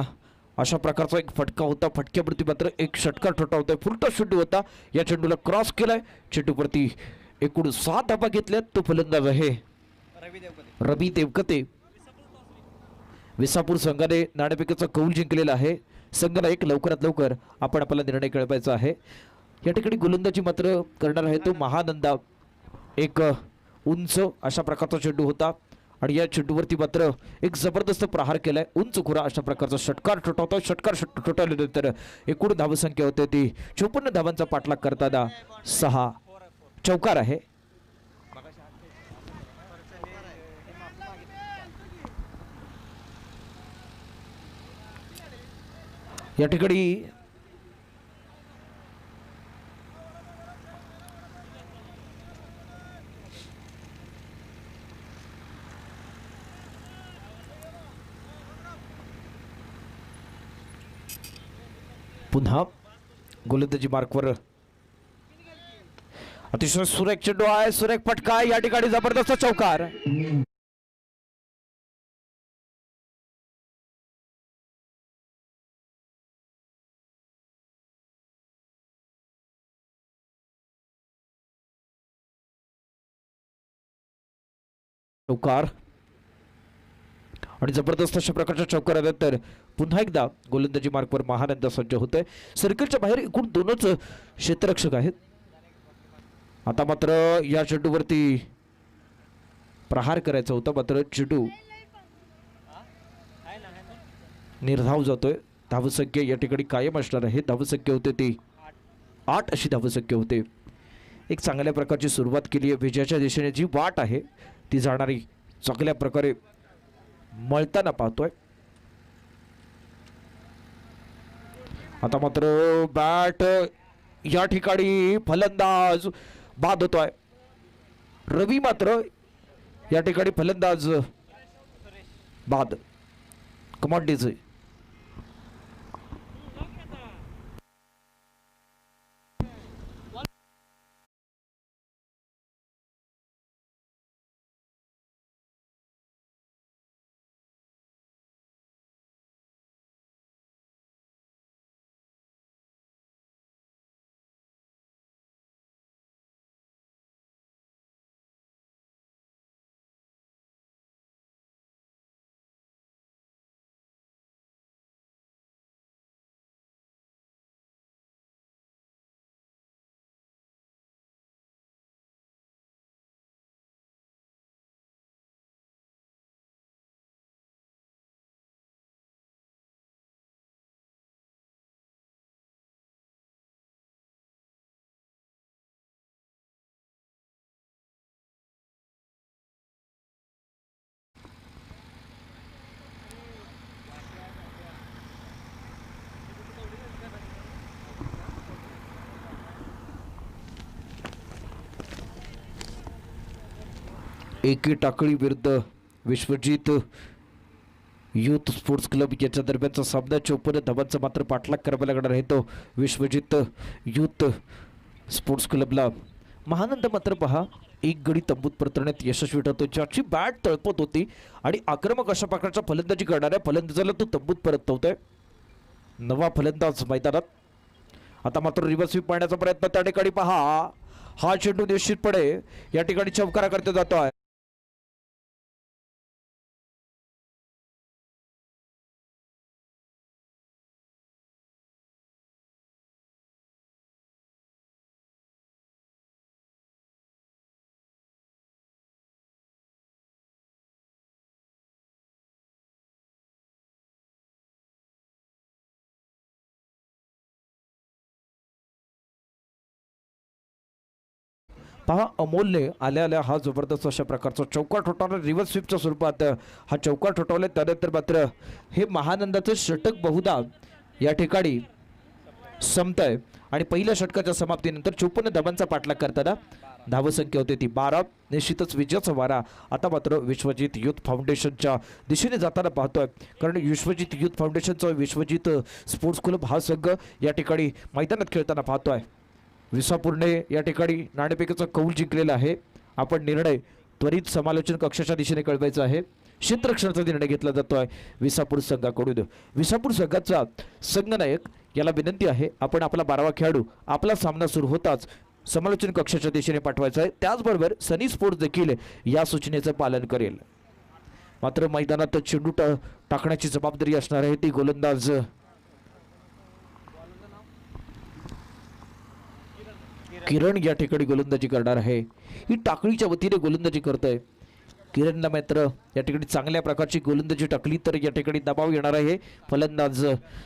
अशा प्रकारचा एक फटका होता. फटक्यावरती मात्र एक षटकार ठोठावतोय. फुलटा चेंडू होता. या चेंडूला क्रॉस केलाय. चेंडूवरती एकूण 7 धाबा घेतल्यात. तो फलंदाज आहे रवी देवकते. विसापूर संघाने नाणेफेकीचा कौल जिंकलेला आहे. संघाला एक लवकरात लवकर आपण आपला निर्णय कळवायचा आहे. या ठिकाणी गोलंदाजी मात्र करणार आहे तो महानंदा. एक उंच अशा प्रकारचा चेंडू होता आणि या चेंडूवरती मात्र एक जबरदस्त प्रहार केलाय. उंच खुरा अशा प्रकारचा षटकार ठोठावतो. षटकार ठोठावल्यानंतर एकूण धावसंख्या होते ती 54 धावांचा पाठलाग करताना 6 चौकार आहे. या ठिकाणी पुन्हा गोलंदाजी मार्कवर अतिशय सुरेख चेंडू आहे. सुरेख फटका. या ठिकाणी जबरदस्त चौकार. चौकार आणि जबरदस्त अशा प्रकारच्या चौकारानंतर पुन्हा एकदा गोलंदाजी मार्कवर महानंद सज्ज होते. सर्कलच्या बाहेर एकूण 2च क्षेत्ररक्षक आहेत. आता मात्र या चेंडूवरती प्रहार करायचा होता. मात्र चेंडू निर्धाव जातोय. धावसंख्या या ठिकाणी कायम असणार आहे. धावसंख्या होते ती 8 अशी धावसंख्या होते. एक चांगल्या प्रकारची सुरुवात केली आहे. विजयाच्या दिशेने जी वाट आहे ती जाणारी चांगल्या प्रकारे मळताना पाहतोय. आता मात्र बॅट या ठिकाणी फलंदाज बाद होतोय. रवी मात्र या ठिकाणी फलंदाज बाद. कमांडीचे एकी टाकळी विरुद्ध विश्वजित युथ स्पोर्ट्स क्लब याच्या दरम्यानचा सामना 54 धावांचा मात्र पाठलाग करावा लागणार आहे तो विश्वजित युथ स्पोर्ट्स क्लबला. महानंद मात्र पहा एक गडी तंबूत परतण्यात यशस्वी ठरतो, ज्याची बॅट तळपत होती आणि आक्रमक अशा प्रकारचा फलंदाजी करणाऱ्या फलंदाजाला तो तंबूत परतवतोय. नवा फलंदाज मैदानात. आता मात्र रिव्हर्स स्वीप पाडण्याचा प्रयत्न त्या ठिकाणी पहा, हा चेंडू निश्चितपणे या ठिकाणी चौकारा करता जातोय. पहा अमोलने आल्या आल्या हा जबरदस्त अशा प्रकारचा चौका ठोठावला रिव्हर्स स्वीपच्या स्वरूपात. हा चौका ठोठावला, त्यानंतर मात्र हे महानंदाचं षटक बहुधा या ठिकाणी संपतंय आणि पहिल्या षटकाच्या समाप्तीनंतर 54 धावांचा पाठलाग करताना धावसंख्या होती ती 12. निश्चितच विजयाचा वारा आता मात्र विश्वजित युथ फाउंडेशनच्या दिशेने जाताना पाहतोय, कारण विश्वजित युथ फाउंडेशनचा विश्वजित स्पोर्ट्स क्लब हा संघ या ठिकाणी मैदानात खेळताना पाहतोय. विसापूरने या ठिकाणी नाणेफेकीचा कौल जिंकलेला आहे. आपण निर्णय त्वरित समालोचन कक्षाच्या दिशेने कळवायचा आहे. क्षेत्ररक्षणाचा निर्णय घेतला जातोय विसापूर संघाकडून. विसापूर संघाचा संघनायक याला विनंती आहे, आपण आपला 12वा खेळाडू आपला सामना सुरू होताच समालोचन कक्षाच्या दिशेने पाठवायचा आहे. त्याचबरोबर सनी स्पोर्ट्स देखील या सूचनेचं पालन करेल. मात्र मैदानात चेंडू टाकण्याची जबाबदारी असणार आहे ती गोलंदाज किरण या ठिकाणी गोलंदाजी करणार आहे. ही टाकळीच्या वतीने गोलंदाजी करतोय. किरणला मात्र या ठिकाणी चांगल्या प्रकारची गोलंदाजी टाकली तर या ठिकाणी दबाव येणार आहे. फलंदाज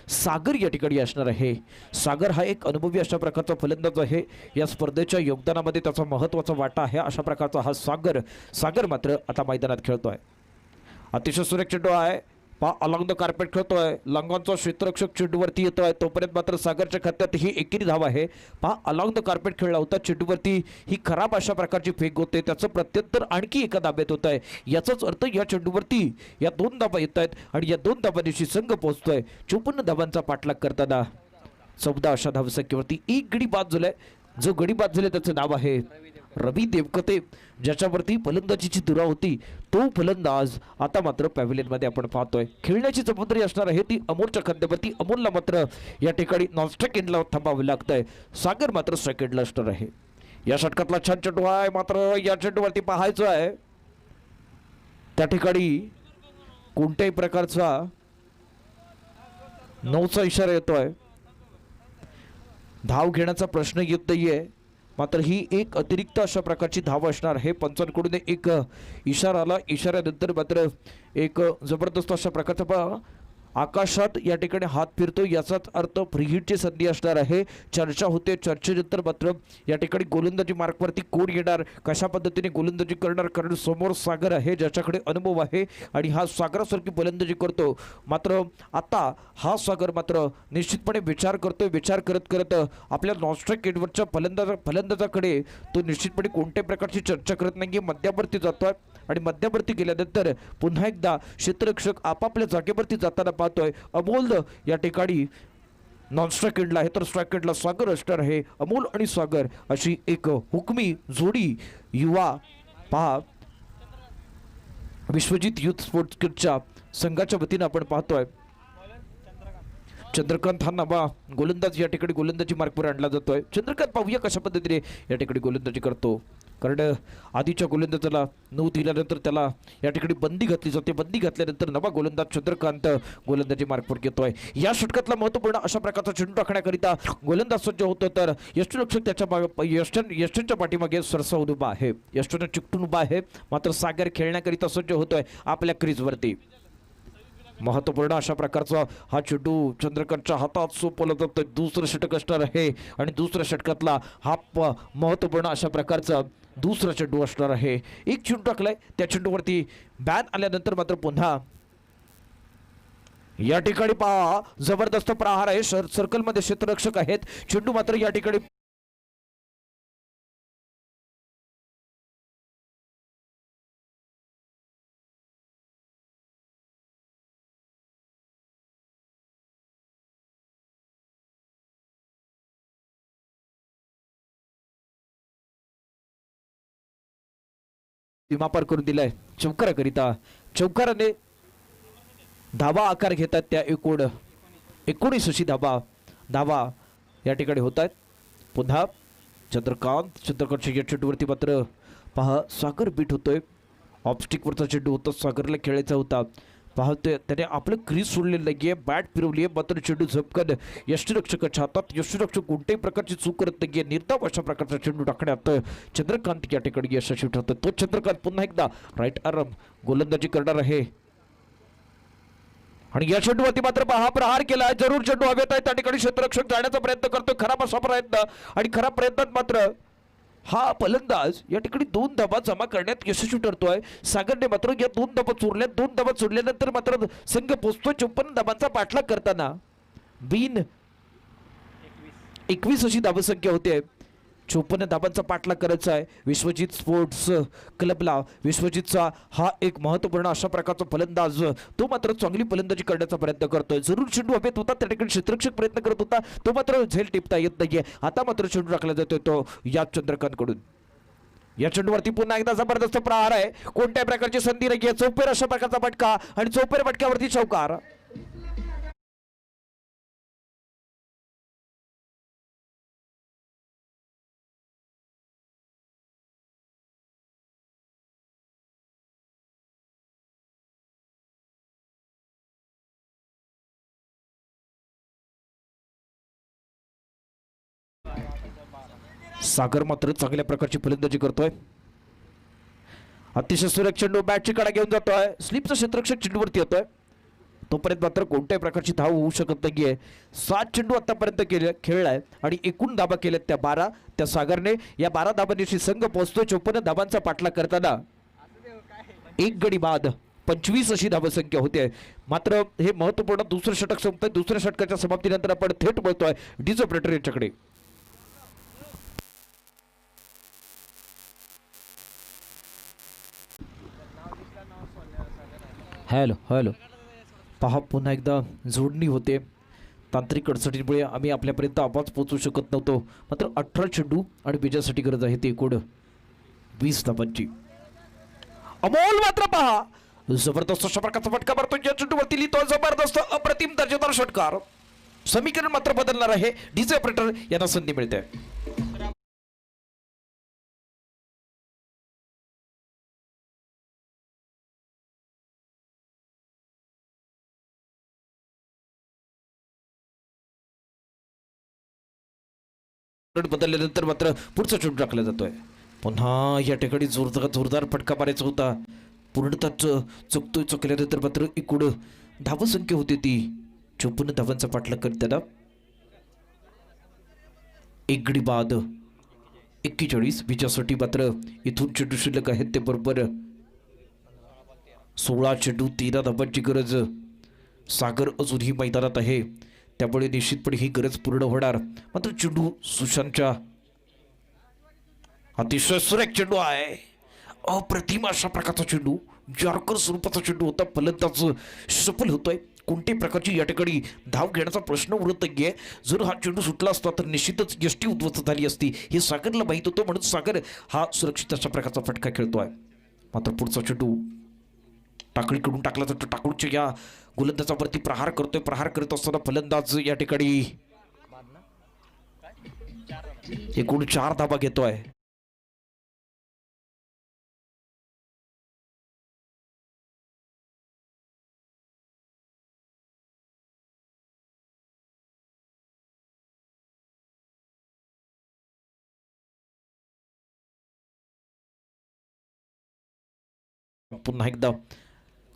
सागर या ठिकाणी असणार आहे. सागर हा एक अनुभवी अशा प्रकारचा फलंदाज आहे. या स्पर्धेच्या योगदानामध्ये त्याचा महत्त्वाचा वाटा आहे अशा प्रकारचा हा सागर मात्र आता मैदानात खेळतोय. अतिशय सुरेख चेंडू आहे. पहा अलॉंग द कार्पेट खेळतोय, लंगांचा क्षेत्ररक्षक चेंडूवरती येतोय, तोपर्यंत मात्र सागरच्या खात्यात ही एकेरी धाव आहे. पहा अलॉंग द कार्पेट खेळला होता, चेंडूवरती ही खराब अशा प्रकारची फेक होते, त्याचं प्रत्युत्तर आणखी एका धाब्यात होत आहे. याचाच अर्थ या चेंडूवरती या 2 धाबा येत आहेत आणि या 2 धाबांशी संघ पोहोचतोय 54 धाबांचा पाठलाग करताना. 14 अशा धावसंख्येवरती एक गडी बाद झालाय. जो गडी बाद झाले त्याचं नाव आहे रवी देवकते, ज्याच्यावरती फलंदाजीची धुरा होती तो फलंदाज आता मात्र पॅव्हिलियन मध्ये आपण पाहतोय. खेळण्याची जबाबदारी असणार आहे ती अमोलच्या खांद्यावरती. अमोलला मात्र या ठिकाणी नॉन स्ट्राइक एंडला थांबावं लागतंय. सागर मात्र स्ट्राइक एंडला असणार आहे. या षटकातला छान चेंडू आहे, मात्र या चेंडूवरती पाहायचं आहे त्या ठिकाणी कोणत्याही प्रकारचा नौचा इशारा येतोय. धाव घेण्याचा प्रश्न येत नाहीये, मात्र ही एक अतिरिक्त अशा प्रकारची धाव असणार आहे. पंचांकडून एक इशारा आला, इशाऱ्यानंतर मात्र एक जबरदस्त अशा प्रकारचा आकाशात या ठिकाणी हात फिरतो, याचाच अर्थ फ्री हिटची संधी असणार आहे. चर्चा होते, चर्चेनंतर मात्र या ठिकाणी गोलंदाजी मार्कवरती कोण येणार, कशा पद्धतीने गोलंदाजी करणार, कारण समोर सागर आहे ज्याच्याकडे अनुभव आहे आणि हा सागरासारखी गोलंदाजी करतो. मात्र आता हा सागर मात्र निश्चितपणे विचार करतोय. विचार करत करत आपल्या नॉनस्ट्राइक एंडवरच्या फलंदाजाकडे तो निश्चितपणे कोणत्याही प्रकारची चर्चा करत नाही, मध्यावरती जातोय आणि मध्यावरती गेल्यानंतर पुन्हा एकदा क्षेत्ररक्षक आपापल्या जागेवरती जाताना पाहतोय. अमोल या ठिकाणी नॉन स्ट्राइक एंडला आहे तर स्ट्राइक एंडला सागर असणार आहे. अमोल आणि सागर अशी एक हुकमी जोडी युवा पहा विश्वजित युथ स्पोर्ट्स क्लबच्या संघाच्या वतीनं आपण पाहतोय. चंद्रकांत हा नावा गोलंदाज या ठिकाणी गोलंदाजी मार्कवर आणला जातोय. चंद्रकांत पाहूया कशा पद्धतीने या ठिकाणी गोलंदाजी करतो, कारण आधीच्या गोलंदाजाला 9 दिल्यानंतर त्याला या ठिकाणी बंदी घातली जाते. बंदी घातल्यानंतर नवा गोलंदाज चंद्रकांत गोलंदाजी मार्कवर घेतोय. या षटकातला महत्त्वपूर्ण अशा प्रकारचा चेंडू टाकण्याकरिता गोलंदाज सज्ज होतो तर यष्टीरक्षक त्याच्या यष्टींच्या पाठीमागे सरसावून उभा आहे, यष्टीने चिकटून उभा आहे. मात्र सागर खेळण्याकरिता सज्ज होतोय आपल्या क्रीजवरती. महत्त्वपूर्ण अशा प्रकारचा हा चेंडू चंद्रकांतच्या हातात सोपवला जातोय. दुसरं षटक असणार आहे आणि दुसऱ्या षटकातला हा महत्त्वपूर्ण अशा प्रकारचा दुसरा चेंडू असणार आहे. एक चेंडू टाकलाय, त्या चेंडूवरती बॅन आल्यानंतर मात्र पुन्हा या ठिकाणी पहा जबरदस्त प्रहार आहे. सर्कलमध्ये क्षेत्ररक्षक आहेत, चेंडू मात्र या ठिकाणी सीमा पार करून दिलाय चौकाराकरिता. चौकाराने धावा आकार घेतात त्या एकूण 19 अशी धावा या ठिकाणी होत आहेत. पुन्हा चंद्रकांतच्या या चेंडूवरती मात्र पहा सागर बीट होतोय. ऑफस्टिकवरचा चेंडू होता, सागरला खेळायचा होता. पाहतोय त्याने आपलं क्रीज सोडलेलं नाहीये, बॅट फिरवलीये, मात्र चेंडू झपकन यष्टीरक्षकाच्या हातात. यष्टीरक्षक कोणत्याही प्रकारची चूक करत नाहीये. निर्धाव अशा प्रकारचा चेंडू टाकण्यात चंद्रकांत या ठिकाणी यशस्वी ठरतो. तो चंद्रकांत पुन्हा एकदा राईट आर्म गोलंदाजी करणार आहे आणि या चेंडूवरती मात्र हा प्रहार केला. जरूर चेंडू हवेत आहे, त्या ठिकाणी क्षेत्ररक्षक जाण्याचा प्रयत्न करतोय. खराब असा प्रयत्न आणि खराब प्रयत्नात मात्र हा फलंदाज या ठिकाणी 2 धाबा जमा करण्यात यशस्वी ठरतोय. सागरने मात्र या 2 धाबा चोरल्या. 2 धाबा सोडल्यानंतर मात्र संघ पोहोचतोय 54 धाबांचा पाठलाग करताना. 21 अशी धावसंख्या होते. 54 धाबांचा पाठलाग करायचा आहे विश्वजित स्पोर्ट्स क्लबला. विश्वजितचा हा एक महत्वपूर्ण अशा प्रकारचा फलंदाज, तो मात्र चांगली फलंदाजी करण्याचा प्रयत्न करतोय. जरूर चेंडू हवेत होता, त्या ठिकाणी क्षेत्ररक्षक प्रयत्न करत होता, तो मात्र झेल टिपता येत नाहीये. आता मात्र चेंडू टाकला जातोय तो या चंद्रकांत कडून. या चेंडूवरती पुन्हा एकदा जबरदस्त प्रहार आहे. कोणत्याही प्रकारची संधी नाहीये. चौपेर अशा प्रकारचा फटका आणि चौपेर फटक्यावरती चौकार. सागर मात्र चांगल्या प्रकारची फलंदाजी करतोय. अतिशय सुरेख चेंडू बॅटची कडा घेऊन जातोय. स्लिपचा क्षेत्ररक्षक चेंडूवरती येतोय. तोपर्यंत मात्र कोणत्याही प्रकारची धाव होऊ शकत नाहीये. 7 चेंडू आतापर्यंत खेळलाय आणि एकूण धाबा केल्यात त्या 12. त्या सागरने या 12 धाबांशी संघ पोहोचतोय 54 धाबांचा पाठलाग करताना. एक गडी बाद 25 अशी धावसंख्या होते. मात्र हे महत्वपूर्ण दुसरं षटक संपतंय. दुसऱ्या षटकाच्या समाप्तीनंतर आपण थेट बोलतोय डीजे ऑपरेटर यांच्याकडे. हॅलो हॅलो पहा पुन्हा एकदा जोडणी होते. तांत्रिक अडचणीमुळे आम्ही आपल्यापर्यंत आवाज पोहोचू शकत नव्हतो. मात्र 18 चेंडू आणि विजयासाठी गरज आहे ते एकूण 20 धाबांची. अमोल मात्र पहा जबरदस्त अशा प्रकारचा फटका मारतो. या चेंडूवरती लिहितो जबरदस्त अप्रतिम दर्जेदार षटकार. समीकरण मात्र बदलणार आहे. डीजे ऑपरेटर यांना संधी मिळते. बदलल्यानंतर मात्र पुढचा चेंडू टाकला जातोय. पुन्हा या ठिकाणी जोरदार फटका मारायचा होता. पूर्णतः चुकल्यानंतर मात्र एकूण धावसंख्या होती ती 54 धावांचा पाठलाग करताना. एक गडी बाद 41 विजयासाठी मात्र इथून चेंडू शिल्लक आहेत ते बरोबर 16 चेंडू 13 धाबांची गरज. सागर अजूनही मैदानात आहे, त्यामुळे निश्चितपणे ही गरज पूर्ण होणार. मात्र चेंडू सुशांतच्या अतिशय सुरेख चेंडू आहे. अप्रतिम अशा प्रकारचा चेंडू, जॉर्कर स्वरूपाचा चेंडू होता. फलंदाज सफल होतोय. कोणत्याही प्रकारची या ठिकाणी धाव घेण्याचा प्रश्न उरत नाहीये. जर हा चेंडू सुटला असता तर निश्चितच यष्टी उद्ध्वस्त झाली असती. हे सागरला माहीत होतं, म्हणून सागर हा सुरक्षित अशा प्रकारचा फटका खेळतोय. मात्र पुढचा चेंडू टाकळीकडून टाकला जातो. टाकळीच्या या गोलंदाजावरती प्रहार करतोय. प्रहार करत असताना फलंदाज या ठिकाणी एकूण 4 धाबा घेतोय. पुन्हा एकदा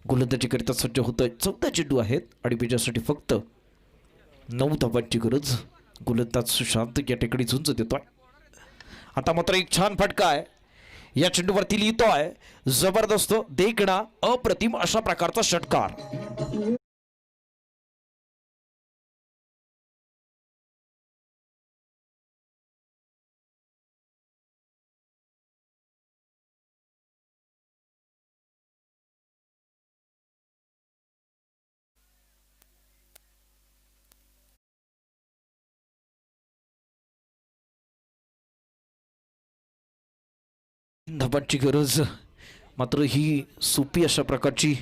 गोलंदाजी करिता सज्ज होतोय. 14 चेंडू आहेत आणि विजयासाठी फक्त 9 धाबांची गरज. गोलंदाज सुशांत या ठिकाणी झुंज देतोय. आता मात्र एक छान फटका आहे. या चेंडूवरती लिहितोय जबरदस्त देखणा अप्रतिम अशा प्रकारचा षटकार. धाबांची गरज मात्र ही सोपी अशा प्रकारची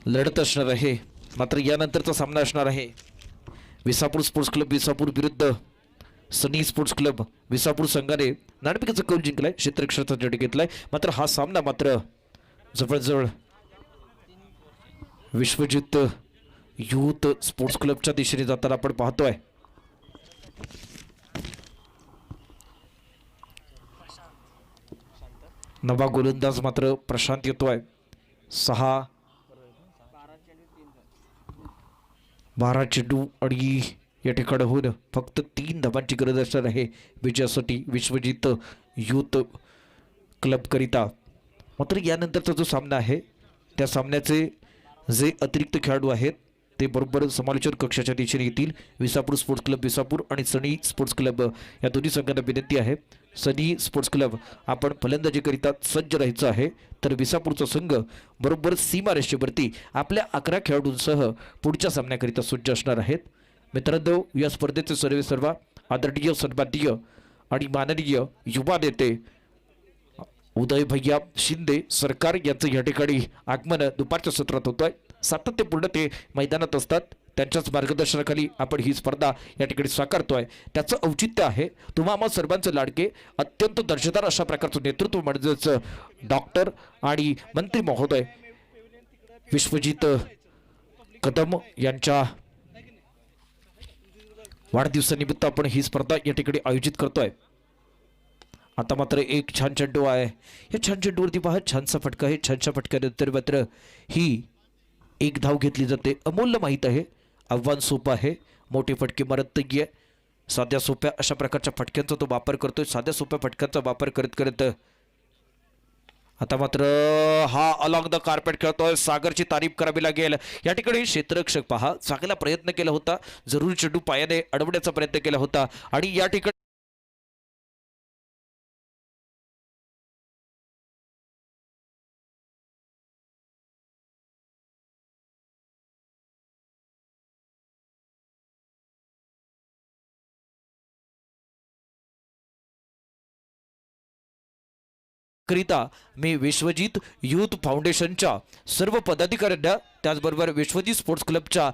लढत असणार आहे. मात्र यानंतरचा सामना असणार आहे विसापूर स्पोर्ट्स क्लब विसापूर विरुद्ध सनी स्पोर्ट्स क्लब विसापूर. संघाने नाणेफेकीचा कौल जिंकलाय, क्षेत्ररक्षणाचा झटक घेतलाय. मात्र हा सामना मात्र जवळजवळ विश्वजित युथ स्पोर्ट्स क्लबच्या दिशेने जाताना आपण पाहतोय. नवा गोलंदाज मात्र प्रशांत येतोय. 12 चेंडू आणि या ठिकाणाहून फक्त 3 धावांची गरज असणार आहे विजयासाठी विश्वजित युथ क्लब करिता. मात्र यानंतरचा जो सामना आहे त्या सामन्याचे जे अतिरिक्त खेळाडू आहेत ते बरोबर समालोचन कक्षाच्या दिशेने येतील. विसापूर स्पोर्ट्स क्लब विसापूर आणि सनी स्पोर्ट्स क्लब या दोन्ही संघांना विनंती आहे. सनी स्पोर्ट्स क्लब आपण फलंदाजीकरिता सज्ज राहायचं आहे, तर विसापूरचा संघ बरोबर सीमारेषेवरती आपल्या 11 खेळाडूंसह पुढच्या सामन्याकरिता सज्ज असणार आहेत. मित्रांनो, या स्पर्धेचे सर्व आदरणीय सन्माननीय आणि माननीय युवा नेते उदय भैया शिंदे सरकार यांचं या ठिकाणी आगमन दुपारच्या सत्रात होत आहे. सातत्यपूर्ण ते मैदानात असतात, त्यांच्याच मार्गदर्शनाखाली आपण ही स्पर्धा या ठिकाणी साकारतोय. त्याचं औचित्य आहे तुम्हा आम्हा सर्वांचे लाडके अत्यंत दर्जेदार अशा प्रकारचं नेतृत्व म्हणजेच डॉक्टर आणि मंत्री महोदय विश्वजित कदम यांच्या वाढदिवसानिमित्त आपण ही स्पर्धा या ठिकाणी आयोजित करतोय. आता मात्र एक छान चेंडू आहे. या छान चेंडूवरती पहा छानसा फटका आहे. छानशा फटक्यानंतर मात्र ही एक धाव घेतली जाते. अमूल्य माहीत आहे आव्हान सोपं आहे, मोठे फटके मारत नाहीये. साध्या सोप्या अशा प्रकारच्या फटक्यांचा तो वापर करतोय. साध्या सोप्या फटक्यांचा वापर करत करत आता मात्र हा अलॉंग द कार्पेट खेळतोय. सागरची तारीफ करावी लागेल. या ठिकाणी क्षेत्ररक्षक पहा चांगला प्रयत्न केला होता, जरूर चेंडू पायाने अडवण्याचा प्रयत्न केला होता आणि या ठिकाणी करिता मी विश्वजित युथ फाउंडेशनच्या सर्व पदाधिकाऱ्यांना त्याचबरोबर विश्वजित स्पोर्ट्स क्लबच्या